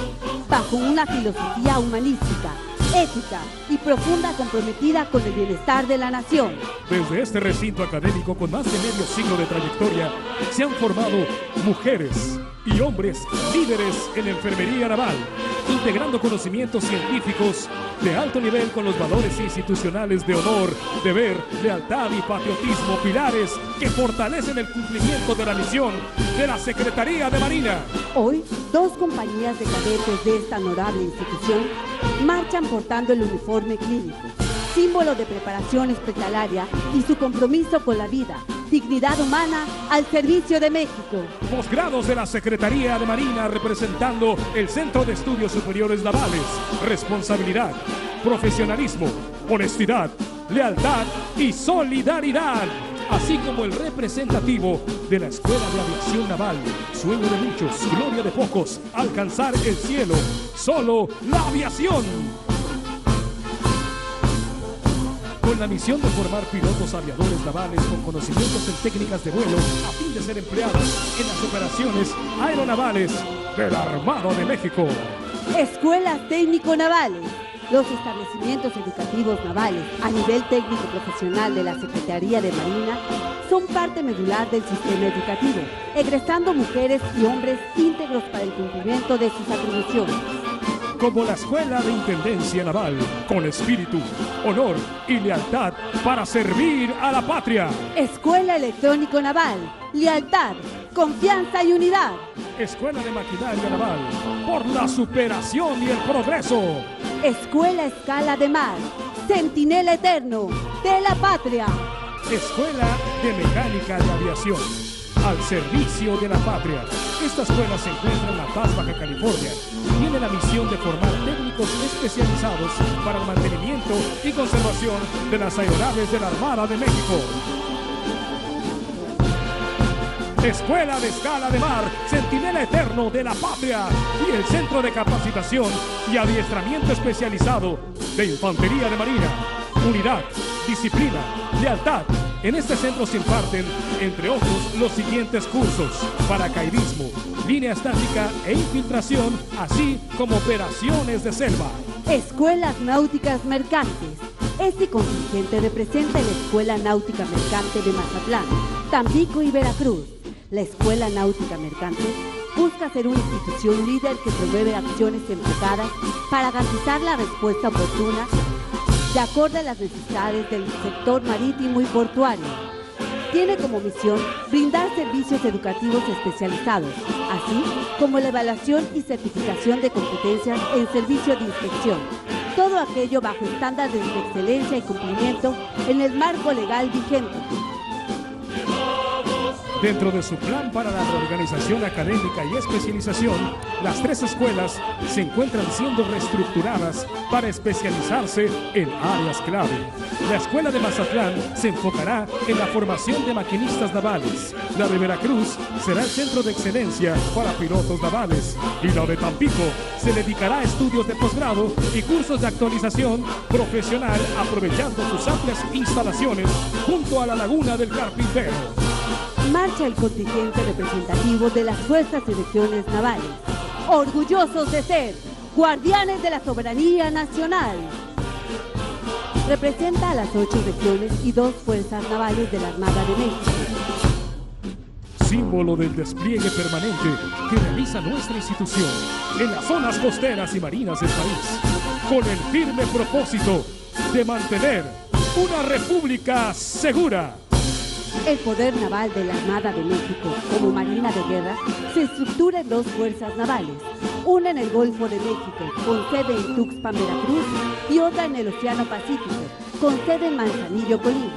bajo una filosofía humanística, ética y profunda comprometida con el bienestar de la nación. Desde este recinto académico con más de medio siglo de trayectoria, se han formado mujeres y hombres líderes en enfermería naval, integrando conocimientos científicos de alto nivel con los valores institucionales de honor, deber, lealtad y patriotismo, pilares que fortalecen el cumplimiento de la misión de la Secretaría de Marina. Hoy, 2 compañías de cadetes de esta honorable institución marchan portando el uniforme clínico, símbolo de preparación hospitalaria y su compromiso con la vida, dignidad humana al servicio de México. Posgrados de la Secretaría de Marina representando el Centro de Estudios Superiores Navales, responsabilidad, profesionalismo, honestidad, lealtad y solidaridad, así como el representativo de la Escuela de Aviación Naval, sueño de muchos, gloria de pocos, alcanzar el cielo, solo la aviación. Con la misión de formar pilotos aviadores navales con conocimientos en técnicas de vuelo a fin de ser empleados en las operaciones aeronavales de la Armada de México. Escuelas técnico-navales. Los establecimientos educativos navales a nivel técnico profesional de la Secretaría de Marina son parte medular del sistema educativo, egresando mujeres y hombres íntegros para el cumplimiento de sus atribuciones. Como la Escuela de Intendencia Naval, con espíritu, honor y lealtad para servir a la patria. Escuela Electrónico Naval, lealtad, confianza y unidad. Escuela de Maquinaria Naval, por la superación y el progreso. Escuela Escala de Mar, centinela eterno de la patria. Escuela de Mecánica de Aviación, al servicio de la patria. Esta escuela se encuentra en La Paz, Baja California. Tiene la misión de formar técnicos especializados para el mantenimiento y conservación de las aeronaves de la Armada de México. Escuela de Escala de Mar, centinela eterno de la patria y el Centro de Capacitación y Adiestramiento Especializado de Infantería de Marina. Unidad, disciplina, lealtad. En este centro se imparten, entre otros, los siguientes cursos: paracaidismo, línea estática e infiltración, así como operaciones de selva. Escuelas Náuticas Mercantes. Este contingente representa la Escuela Náutica Mercante de Mazatlán, Tampico y Veracruz. La Escuela Náutica Mercante busca ser una institución líder que promueve acciones enfocadas para garantizar la respuesta oportuna de acuerdo a las necesidades del sector marítimo y portuario. Tiene como misión brindar servicios educativos especializados, así como la evaluación y certificación de competencias en servicio de inspección. Todo aquello bajo estándares de excelencia y cumplimiento en el marco legal vigente. Dentro de su plan para la reorganización académica y especialización, las 3 escuelas se encuentran siendo reestructuradas para especializarse en áreas clave. La Escuela de Mazatlán se enfocará en la formación de maquinistas navales. La de Veracruz será el centro de excelencia para pilotos navales. Y la de Tampico se dedicará a estudios de posgrado y cursos de actualización profesional, aprovechando sus amplias instalaciones junto a la Laguna del Carpintero. Marcha el contingente representativo de las Fuerzas y Regiones Navales, orgullosos de ser guardianes de la soberanía nacional. Representa a las 8 regiones y 2 fuerzas navales de la Armada de México. Símbolo del despliegue permanente que realiza nuestra institución en las zonas costeras y marinas del país, con el firme propósito de mantener una república segura. El poder naval de la Armada de México, como Marina de Guerra, se estructura en 2 fuerzas navales, una en el Golfo de México, con sede en Tuxpan, Veracruz, y otra en el Océano Pacífico, con sede en Manzanillo, Colima.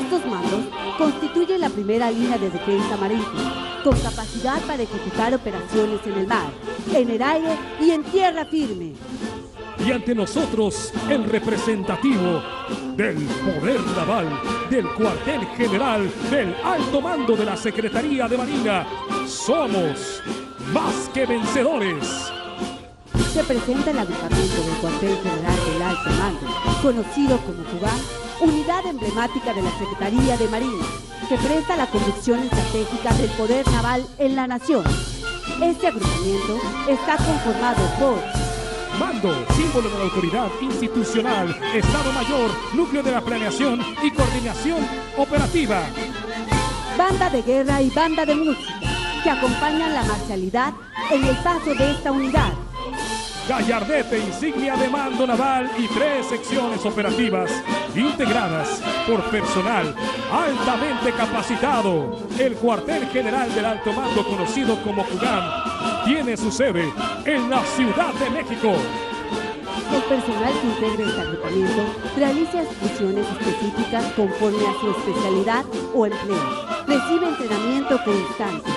Estos mandos constituyen la primera línea de defensa marítima, con capacidad para ejecutar operaciones en el mar, en el aire y en tierra firme. Y ante nosotros, el representativo del poder naval, del cuartel general, del alto mando de la Secretaría de Marina, somos más que vencedores. Se presenta el agrupamiento del cuartel general del alto mando, conocido como CUGAM, unidad emblemática de la Secretaría de Marina, que presta la conducción estratégica del poder naval en la nación. Este agrupamiento está conformado por Mando, símbolo de la autoridad institucional, Estado Mayor, núcleo de la planeación y coordinación operativa. Banda de guerra y banda de música, que acompañan la marcialidad en el paso de esta unidad. Gallardete, insignia de mando naval y 3 secciones operativas integradas por personal altamente capacitado. El cuartel general del alto mando, conocido como CUGAM, tiene su sede en la Ciudad de México. El personal que integra este agrupamiento realiza funciones específicas conforme a su especialidad o empleo. Recibe entrenamiento constante.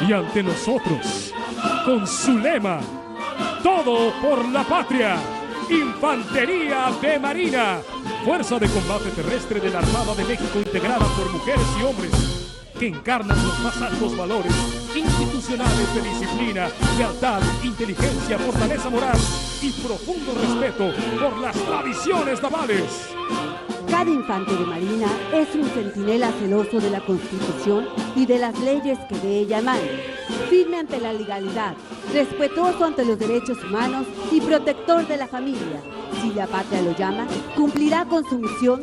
Y ante nosotros, con su lema, todo por la patria, Infantería de Marina, Fuerza de Combate Terrestre de la Armada de México, integrada por mujeres y hombres que encarnan los más altos valores institucionales de disciplina, lealtad, inteligencia, fortaleza moral y profundo respeto por las tradiciones navales. Cada infante de Marina es un centinela celoso de la Constitución y de las leyes que de ella emanan, firme ante la legalidad, respetuoso ante los derechos humanos y protector de la familia. Si la patria lo llama, cumplirá con su misión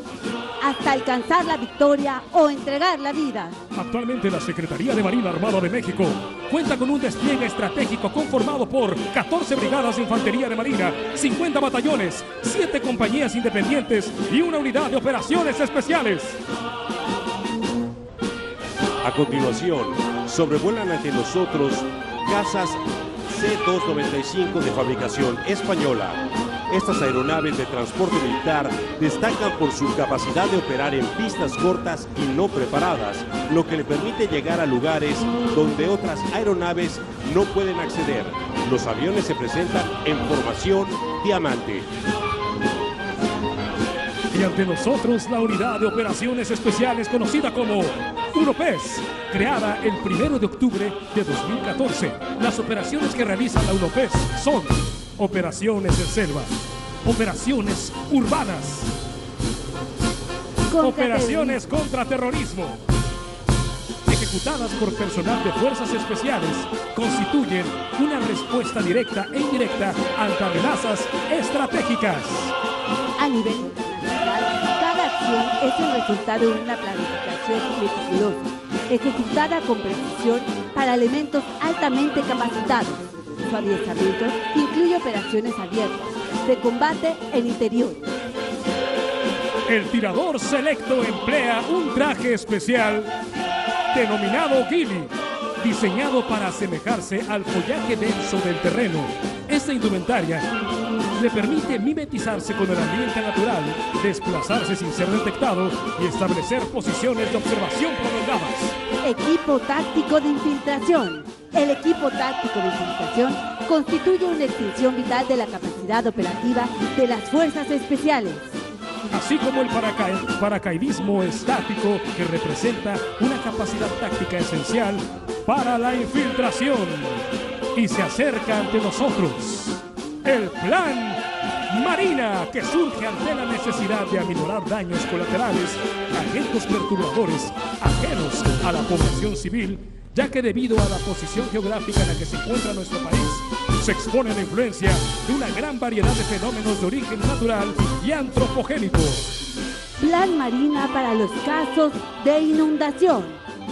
hasta alcanzar la victoria o entregar la vida. Actualmente la Secretaría de Marina Armada de México cuenta con un despliegue estratégico conformado por 14 brigadas de infantería de marina, 50 batallones, 7 compañías independientes y una unidad de operaciones especiales. A continuación, sobrevuelan ante nosotros cazas C-295 de fabricación española. Estas aeronaves de transporte militar destacan por su capacidad de operar en pistas cortas y no preparadas, lo que le permite llegar a lugares donde otras aeronaves no pueden acceder. Los aviones se presentan en formación diamante. Y ante nosotros la unidad de operaciones especiales conocida como UNOPES, creada el 1 de octubre de 2014. Las operaciones que realiza la UNOPES son operaciones en selva, operaciones urbanas, operaciones contra terrorismo, ejecutadas por personal de fuerzas especiales, constituyen una respuesta directa e indirecta ante amenazas estratégicas. A nivel internacional, cada acción es el resultado de una planificación meticulosa, ejecutada con precisión para elementos altamente capacitados. Su adiestramiento incluye operaciones abiertas, de combate en interior. El tirador selecto emplea un traje especial denominado ghillie, diseñado para asemejarse al follaje denso del terreno. Esta indumentaria le permite mimetizarse con el ambiente natural, desplazarse sin ser detectado y establecer posiciones de observación prolongadas. Equipo táctico de infiltración. El equipo táctico de infiltración constituye una extensión vital de la capacidad operativa de las fuerzas especiales. Así como el paracaidismo estático, que representa una capacidad táctica esencial para la infiltración. Y se acerca ante nosotros el Plan Marina, que surge ante la necesidad de aminorar daños colaterales, agentes perturbadores ajenos a la población civil, ya que debido a la posición geográfica en la que se encuentra nuestro país, se expone la influencia de una gran variedad de fenómenos de origen natural y antropogénico. Plan Marina para los casos de inundación,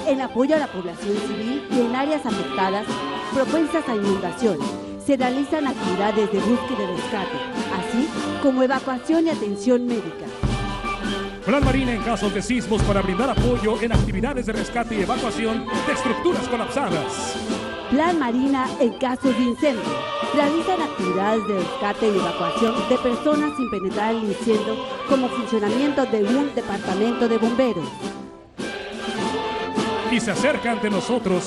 en apoyo a la población civil y en áreas afectadas propensas a inundación. Se realizan actividades de búsqueda y rescate, así como evacuación y atención médica. Plan Marina en casos de sismos para brindar apoyo en actividades de rescate y evacuación de estructuras colapsadas. Plan Marina en casos de incendio. Realizan actividades de rescate y evacuación de personas sin penetrar el incendio como funcionamiento de un departamento de bomberos. Y se acerca ante nosotros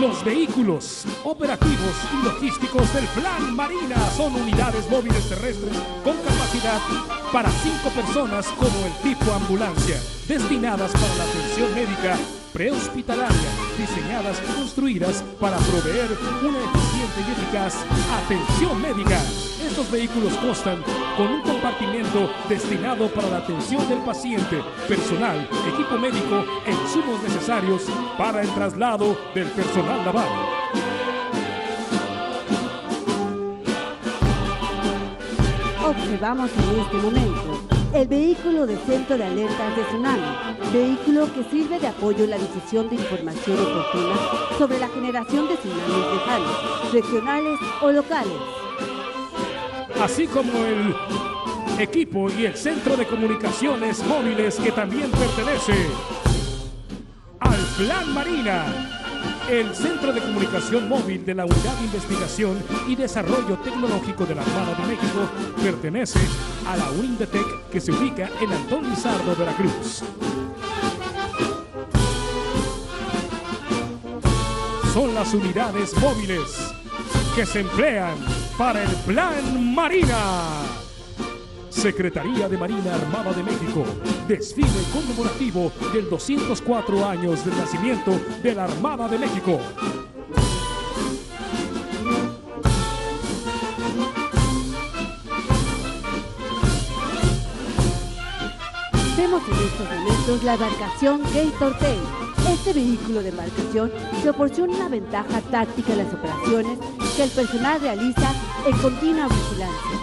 los vehículos operativos y logísticos del Plan Marina. Son unidades móviles terrestres con capacidad para 5 personas como el tipo ambulancia, destinadas para la atención médica prehospitalaria, diseñadas y construidas para proveer una eficiente y eficaz atención médica. Estos vehículos constan con un compartimento destinado para la atención del paciente, personal, equipo médico e insumos necesarios para el traslado del personal naval. Observamos en este momento el vehículo de centro de alertas de tsunami, vehículo que sirve de apoyo en la difusión de información oportuna sobre la generación de tsunamis lejanos, regionales o locales. Así como el equipo y el centro de comunicaciones móviles que también pertenece al Plan Marina. El Centro de Comunicación Móvil de la Unidad de Investigación y Desarrollo Tecnológico de la Armada de México pertenece a la UNINDETEC, que se ubica en Antón Lizardo, Veracruz. Son las unidades móviles que se emplean para el Plan Marina. Secretaría de Marina Armada de México, desfile conmemorativo del 204 años del nacimiento de la Armada de México. Vemos en estos momentos la embarcación Gatorade. Este vehículo de embarcación proporciona una ventaja táctica en las operaciones que el personal realiza en continua vigilancia.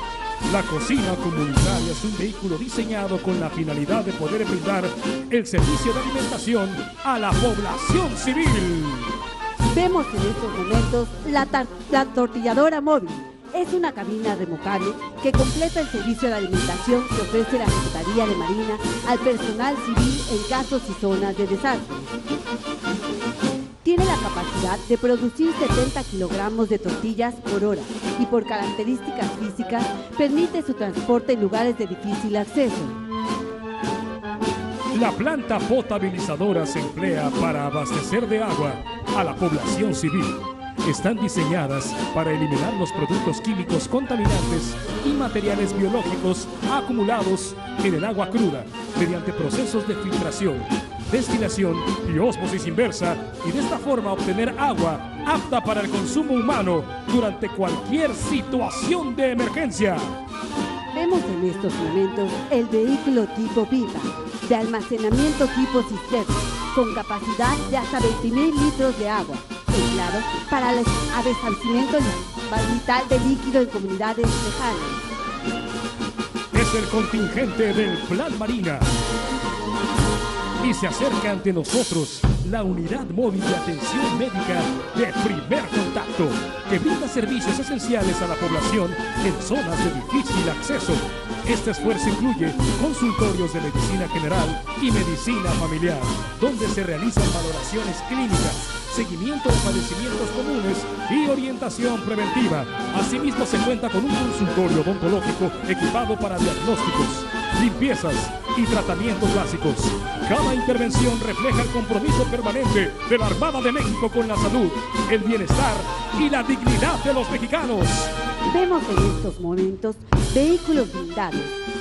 La cocina comunitaria es un vehículo diseñado con la finalidad de poder brindar el servicio de alimentación a la población civil. Vemos en estos momentos la tortilladora móvil. Es una cabina remojable que completa el servicio de alimentación que ofrece la Secretaría de Marina al personal civil en casos y zonas de desastre. Tiene la capacidad de producir 70 kilogramos de tortillas por hora y por características físicas permite su transporte en lugares de difícil acceso. La planta potabilizadora se emplea para abastecer de agua a la población civil. Están diseñadas para eliminar los productos químicos contaminantes y materiales biológicos acumulados en el agua cruda mediante procesos de filtración, destilación y ósmosis inversa, y de esta forma obtener agua apta para el consumo humano durante cualquier situación de emergencia. Vemos en estos momentos el vehículo tipo pipa, de almacenamiento tipo cisterna, con capacidad de hasta 20.000 litros de agua, claro, para el abastecimiento vital de líquido en comunidades lejanas. Es el contingente del Plan Marina. Y se acerca ante nosotros la unidad móvil de atención médica de primer contacto, que brinda servicios esenciales a la población en zonas de difícil acceso. Este esfuerzo incluye consultorios de medicina general y medicina familiar, donde se realizan valoraciones clínicas, seguimiento de padecimientos comunes y orientación preventiva. Asimismo, se cuenta con un consultorio odontológico equipado para diagnósticos, limpiezas y tratamientos básicos. Cada intervención refleja el compromiso permanente de la Armada de México con la salud, el bienestar y la dignidad de los mexicanos. Vemos en estos momentos vehículos blindados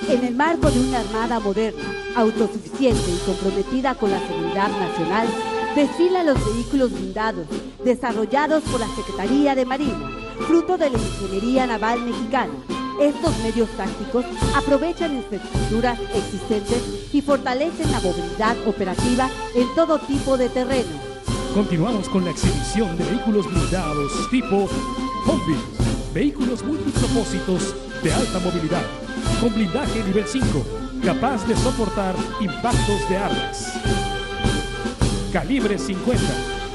en el marco de una armada moderna, autosuficiente y comprometida con la seguridad nacional. Desfilan los vehículos blindados desarrollados por la Secretaría de Marina, fruto de la ingeniería naval mexicana. Estos medios tácticos aprovechan infraestructuras existentes y fortalecen la movilidad operativa en todo tipo de terreno. Continuamos con la exhibición de vehículos blindados tipo Humvee, vehículos multipropósitos de alta movilidad, con blindaje nivel 5, capaz de soportar impactos de armas. Calibre 50,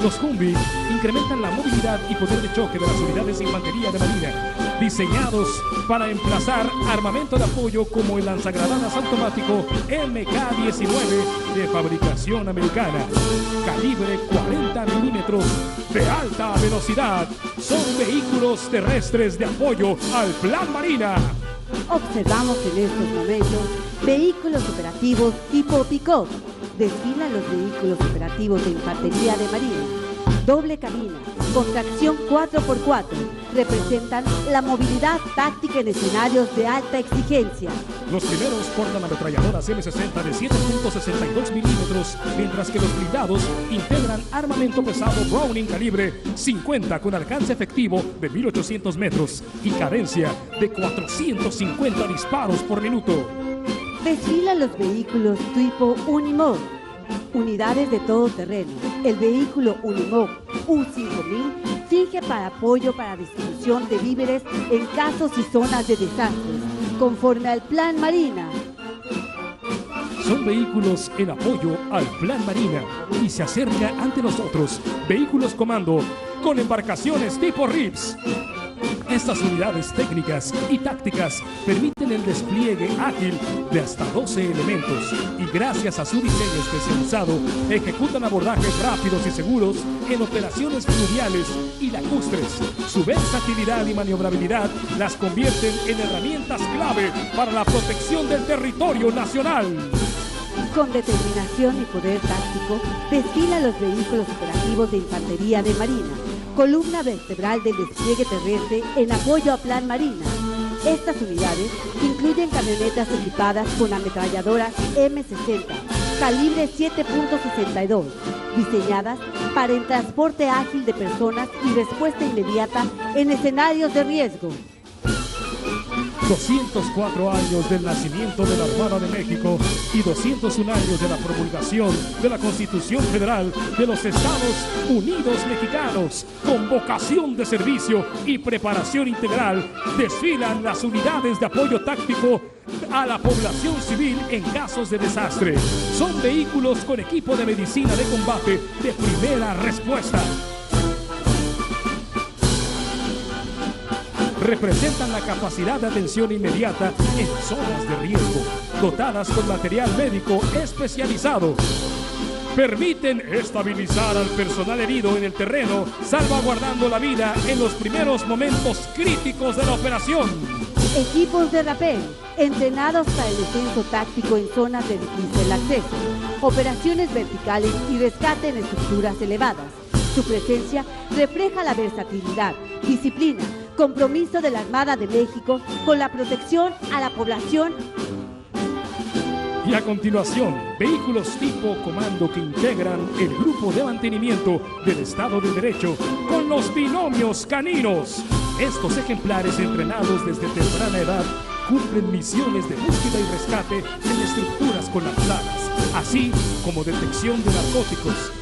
Los Humvee incrementan la movilidad y poder de choque de las unidades de infantería de marina, diseñados para emplazar armamento de apoyo como el lanzagranadas automático MK-19 de fabricación americana, calibre 40 milímetros de alta velocidad. Son vehículos terrestres de apoyo al Plan Marina. Observamos en estos momentos vehículos operativos tipo pick-up. Desfilan los vehículos operativos de infantería de marina. Doble cabina, con tracción 4x4, representan la movilidad táctica en escenarios de alta exigencia. Los primeros portan ametralladoras M60 de 7.62 milímetros, mientras que los blindados integran armamento pesado Browning calibre 50 con alcance efectivo de 1.800 metros y cadencia de 450 disparos por minuto. Desfilan los vehículos tipo Unimog, unidades de todo terreno. El vehículo Unimog U5000 finge para apoyo para distribución de víveres en casos y zonas de desastres, conforme al Plan Marina. Son vehículos en apoyo al Plan Marina y se acerca ante nosotros vehículos comando con embarcaciones tipo RIPS. Estas unidades técnicas y tácticas permiten el despliegue ágil de hasta 12 elementos y gracias a su diseño especializado ejecutan abordajes rápidos y seguros en operaciones fluviales y lacustres. Su versatilidad y maniobrabilidad las convierten en herramientas clave para la protección del territorio nacional. Con determinación y poder táctico, desfilan los vehículos operativos de infantería de marina, columna vertebral del despliegue terrestre en apoyo a Plan Marina. Estas unidades incluyen camionetas equipadas con ametralladoras M60, calibre 7.62, diseñadas para el transporte ágil de personas y respuesta inmediata en escenarios de riesgo. 204 años del nacimiento de la Armada de México y 201 años de la promulgación de la Constitución Federal de los Estados Unidos Mexicanos. Con vocación de servicio y preparación integral, desfilan las unidades de apoyo táctico a la población civil en casos de desastre. Son vehículos con equipo de medicina de combate de primera respuesta. Representan la capacidad de atención inmediata en zonas de riesgo, dotadas con material médico especializado. Permiten estabilizar al personal herido en el terreno, salvaguardando la vida en los primeros momentos críticos de la operación. Equipos de rapel, entrenados para el descenso táctico en zonas de difícil acceso, operaciones verticales y rescate en estructuras elevadas. Su presencia refleja la versatilidad, disciplina, compromiso de la Armada de México con la protección a la población. Y a continuación, vehículos tipo comando que integran el grupo de mantenimiento del Estado de Derecho con los binomios caninos. Estos ejemplares entrenados desde temprana edad cumplen misiones de búsqueda y rescate en estructuras colapsadas, así como detección de narcóticos,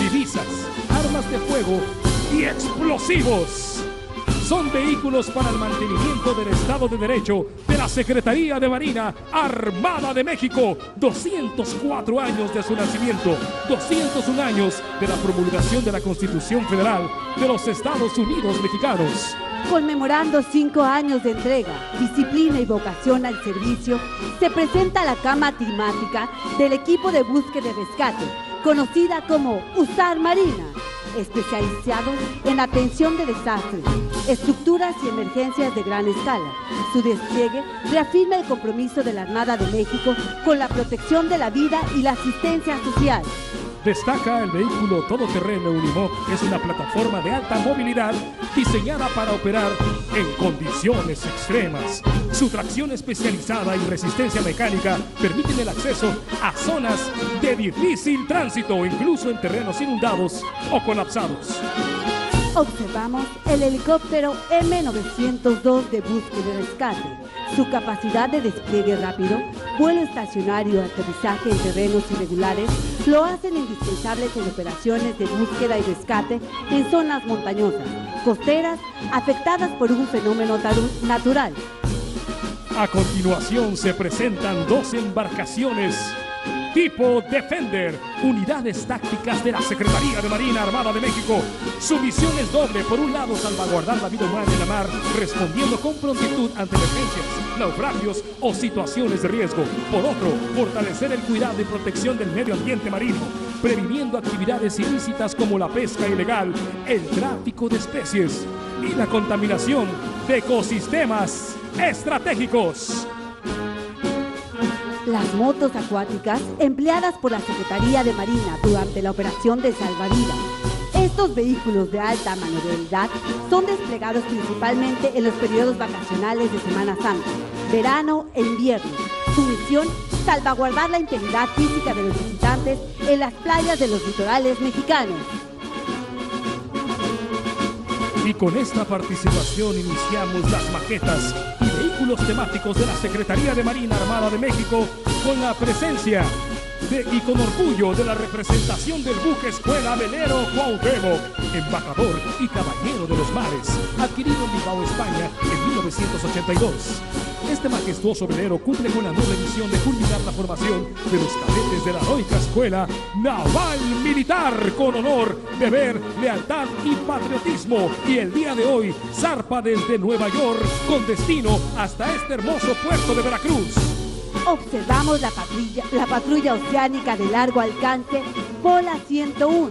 divisas, armas de fuego y explosivos. Son vehículos para el mantenimiento del Estado de Derecho de la Secretaría de Marina, Armada de México. 204 años de su nacimiento, 201 años de la promulgación de la Constitución Federal de los Estados Unidos Mexicanos. Conmemorando 5 años de entrega, disciplina y vocación al servicio, se presenta la cama temática del equipo de búsqueda y rescate, conocida como USAR Marina, especializados en atención de desastres, estructuras y emergencias de gran escala. Su despliegue reafirma el compromiso de la Armada de México con la protección de la vida y la asistencia social. Destaca el vehículo todoterreno Unimog, que es una plataforma de alta movilidad diseñada para operar en condiciones extremas. Su tracción especializada y resistencia mecánica permiten el acceso a zonas de difícil tránsito, incluso en terrenos inundados o colapsados. Observamos el helicóptero M902 de búsqueda y rescate. Su capacidad de despliegue rápido, vuelo estacionario, aterrizaje en terrenos irregulares, lo hacen indispensables en operaciones de búsqueda y rescate en zonas montañosas, costeras, afectadas por un fenómeno natural. A continuación se presentan 2 embarcaciones Tipo Defender, unidades tácticas de la Secretaría de Marina Armada de México. Su misión es doble: por un lado, salvaguardar la vida humana en la mar, respondiendo con prontitud ante emergencias, naufragios o situaciones de riesgo. Por otro, fortalecer el cuidado y protección del medio ambiente marino, previniendo actividades ilícitas como la pesca ilegal, el tráfico de especies y la contaminación de ecosistemas estratégicos. Las motos acuáticas empleadas por la Secretaría de Marina durante la operación de salvavidas. Estos vehículos de alta maniobrabilidad son desplegados principalmente en los periodos vacacionales de Semana Santa, verano e invierno. Su misión, salvaguardar la integridad física de los visitantes en las playas de los litorales mexicanos. Y con esta participación iniciamos las maquetas y vehículos temáticos de la Secretaría de Marina Armada de México, con la presencia y con orgullo de la representación del buque escuela velero Cuauhtémoc, embajador y caballero de los mares, adquirido en Bilbao, España, en 1982. Este majestuoso velero cumple con la noble misión de culminar la formación de los cadetes de la heroica Escuela Naval Militar, con honor, deber, lealtad y patriotismo. Y el día de hoy zarpa desde Nueva York con destino hasta este hermoso puerto de Veracruz. Observamos la patrulla oceánica de largo alcance Pola 101,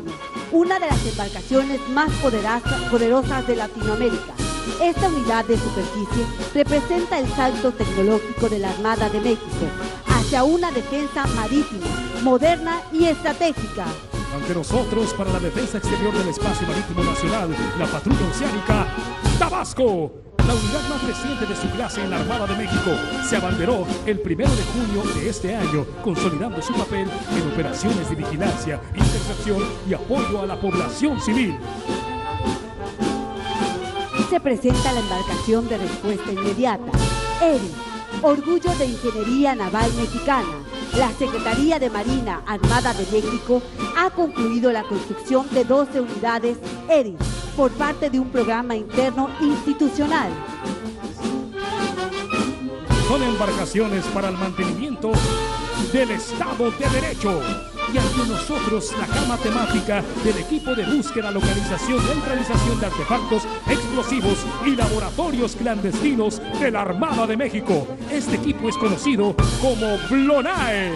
una de las embarcaciones más poderosas de Latinoamérica. Esta unidad de superficie representa el salto tecnológico de la Armada de México hacia una defensa marítima, moderna y estratégica. Ante nosotros, para la defensa exterior del espacio marítimo nacional, la patrulla oceánica Tabasco. La unidad más reciente de su clase en la Armada de México se abanderó el 1 de junio de este año, consolidando su papel en operaciones de vigilancia, intercepción y apoyo a la población civil. Se presenta la embarcación de respuesta inmediata, ERI, orgullo de Ingeniería Naval Mexicana. La Secretaría de Marina Armada de México ha concluido la construcción de 12 unidades ERI por parte de un programa interno institucional. Son embarcaciones para el mantenimiento del Estado de Derecho. Y ante nosotros, la cama temática del equipo de búsqueda, localización, neutralización de artefactos explosivos y laboratorios clandestinos de la Armada de México. Este equipo es conocido como BLONAE.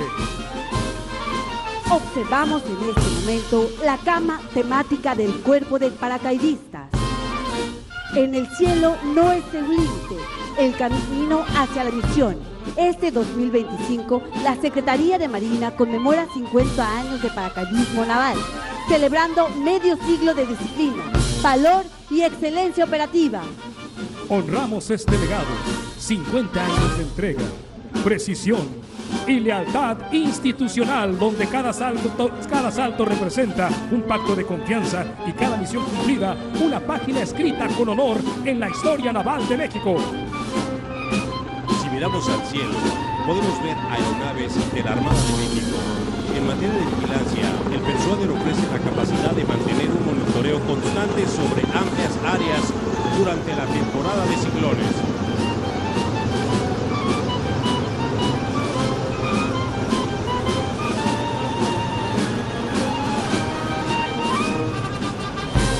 Observamos en este momento la cama temática del cuerpo de paracaidistas. En el cielo no es el límite, el camino hacia la misión. Este 2025, la Secretaría de Marina conmemora 50 años de paracaidismo naval, celebrando medio siglo de disciplina, valor y excelencia operativa. Honramos este legado, 50 años de entrega, precisión y lealtad institucional, donde cada salto representa un pacto de confianza y cada misión cumplida una página escrita con honor en la historia naval de México. Si miramos al cielo, podemos ver aeronaves de la Armada de México. En materia de vigilancia, el Persuader ofrece la capacidad de mantener un monitoreo constante sobre amplias áreas durante la temporada de ciclones.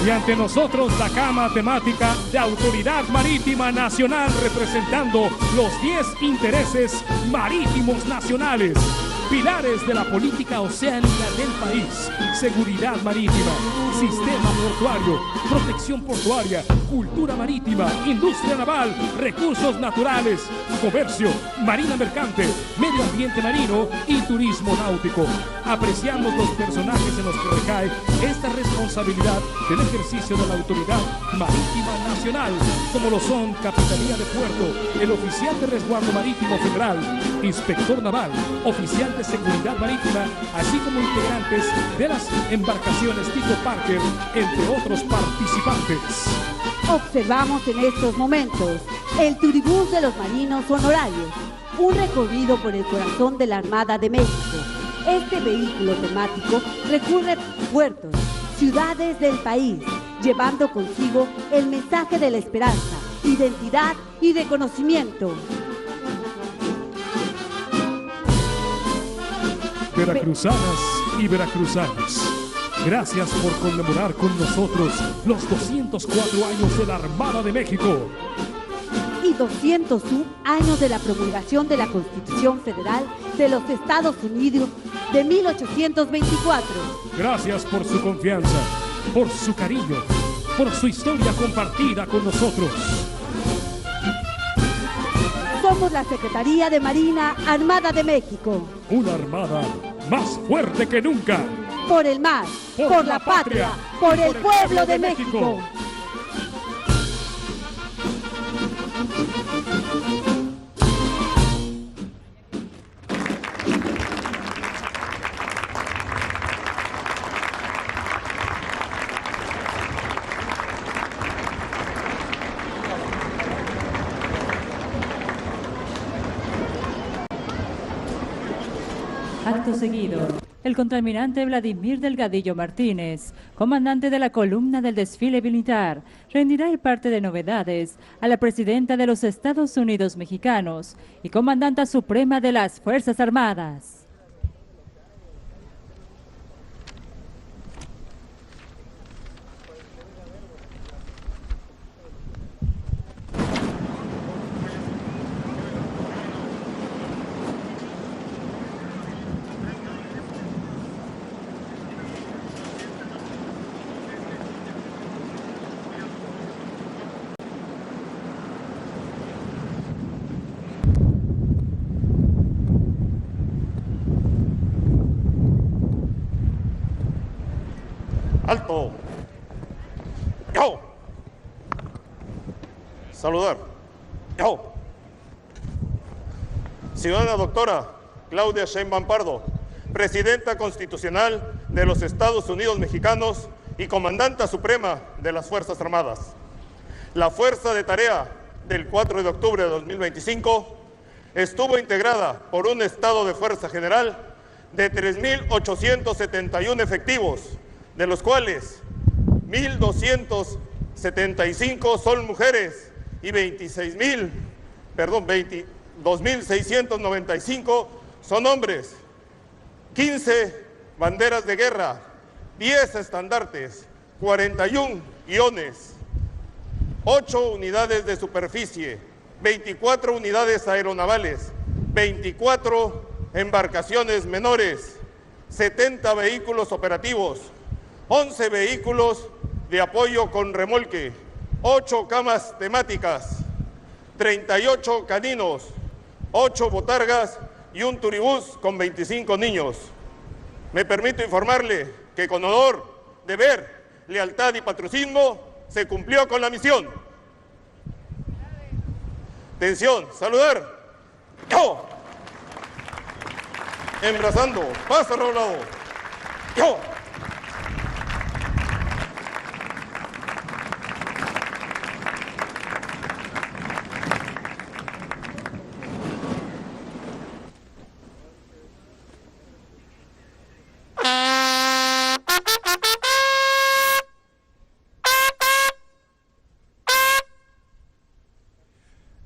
Y ante nosotros, la cama temática de Autoridad Marítima Nacional, representando los 10 intereses marítimos nacionales, pilares de la política oceánica del país: seguridad marítima, sistema portuario, protección portuaria, cultura marítima, industria naval, recursos naturales, comercio, marina mercante, medio ambiente marino y turismo náutico. Apreciamos los personajes en los que recae esta responsabilidad del ejercicio de la Autoridad Marítima Nacional, como lo son Capitanía de Puerto, el Oficial de Resguardo Marítimo Federal, Inspector Naval, Oficial de Seguridad Marítima, así como integrantes de las embarcaciones tipo Parker, entre otros participantes. Observamos en estos momentos el Turibús de los Marinos Honorarios, un recorrido por el corazón de la Armada de México. Este vehículo temático recorre puertos, ciudades del país, llevando consigo el mensaje de la esperanza, identidad y reconocimiento. Veracruzanas y veracruzanos, gracias por conmemorar con nosotros los 204 años de la Armada de México y 201 años de la promulgación de la Constitución Federal de los Estados Unidos de 1824. Gracias por su confianza, por su cariño, por su historia compartida con nosotros. Somos la Secretaría de Marina Armada de México. Una armada más fuerte que nunca. Por el mar, por la patria, por el pueblo de México. Acto seguido, el contraalmirante Vladimir Delgadillo Martínez, comandante de la columna del desfile militar, rendirá el parte de novedades a la presidenta de los Estados Unidos mexicanos y comandanta suprema de las Fuerzas Armadas. ¡Alto! ¡Yo! Saludar. ¡Yo! Ciudadana doctora Claudia Sheinbaum Pardo, Presidenta Constitucional de los Estados Unidos Mexicanos y Comandanta Suprema de las Fuerzas Armadas. La Fuerza de Tarea del 4 de octubre de 2025 estuvo integrada por un estado de fuerza general de 3.871 efectivos, de los cuales 1.275 son mujeres y 2.695 son hombres. 15 banderas de guerra, 10 estandartes, 41 guiones, 8 unidades de superficie, 24 unidades aeronavales, 24 embarcaciones menores, 70 vehículos operativos, 11 vehículos de apoyo con remolque, 8 camas temáticas, 38 caninos, 8 botargas y un turibús con 25 niños. Me permito informarle que con honor, deber, lealtad y patriotismo se cumplió con la misión. Atención, saludar. ¡Yo! Embrazando, paso redoblado. ¡Yo!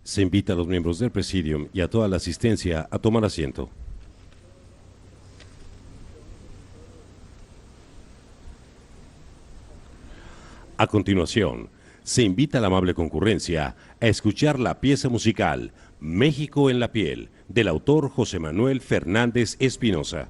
Se invita a los miembros del Presidium y a toda la asistencia a tomar asiento. A continuación, se invita a la amable concurrencia a escuchar la pieza musical México en la piel, del autor José Manuel Fernández Espinosa.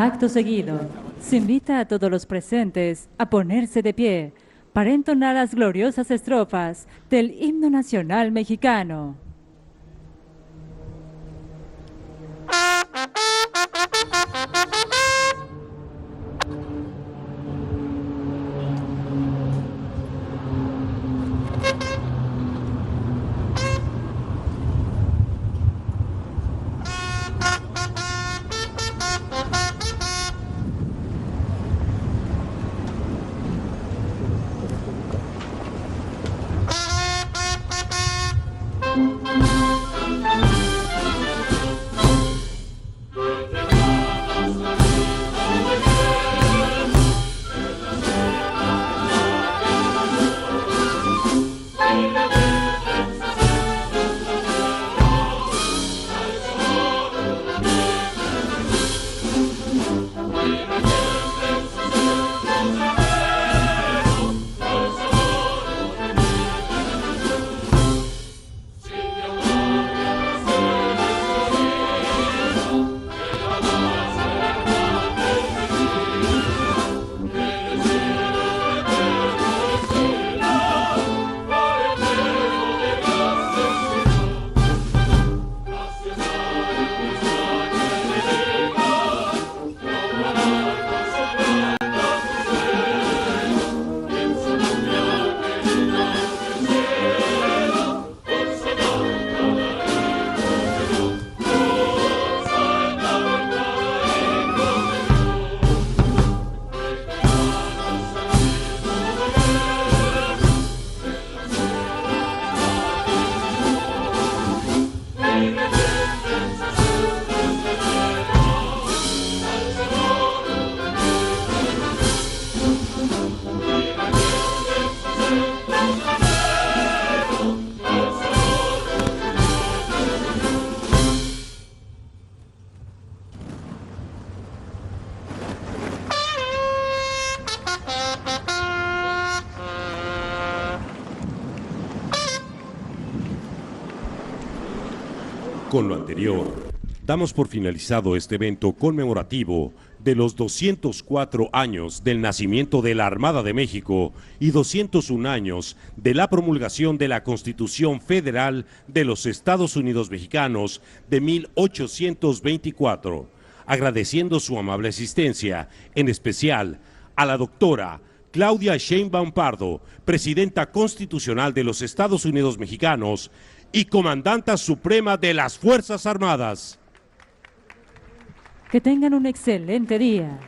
Acto seguido, se invita a todos los presentes a ponerse de pie para entonar las gloriosas estrofas del himno nacional mexicano. Con lo anterior, damos por finalizado este evento conmemorativo de los 204 años del nacimiento de la Armada de México y 201 años de la promulgación de la Constitución Federal de los Estados Unidos Mexicanos de 1824, agradeciendo su amable asistencia, en especial a la doctora Claudia Sheinbaum Pardo, Presidenta Constitucional de los Estados Unidos Mexicanos y Comandanta Suprema de las Fuerzas Armadas. Que tengan un excelente día.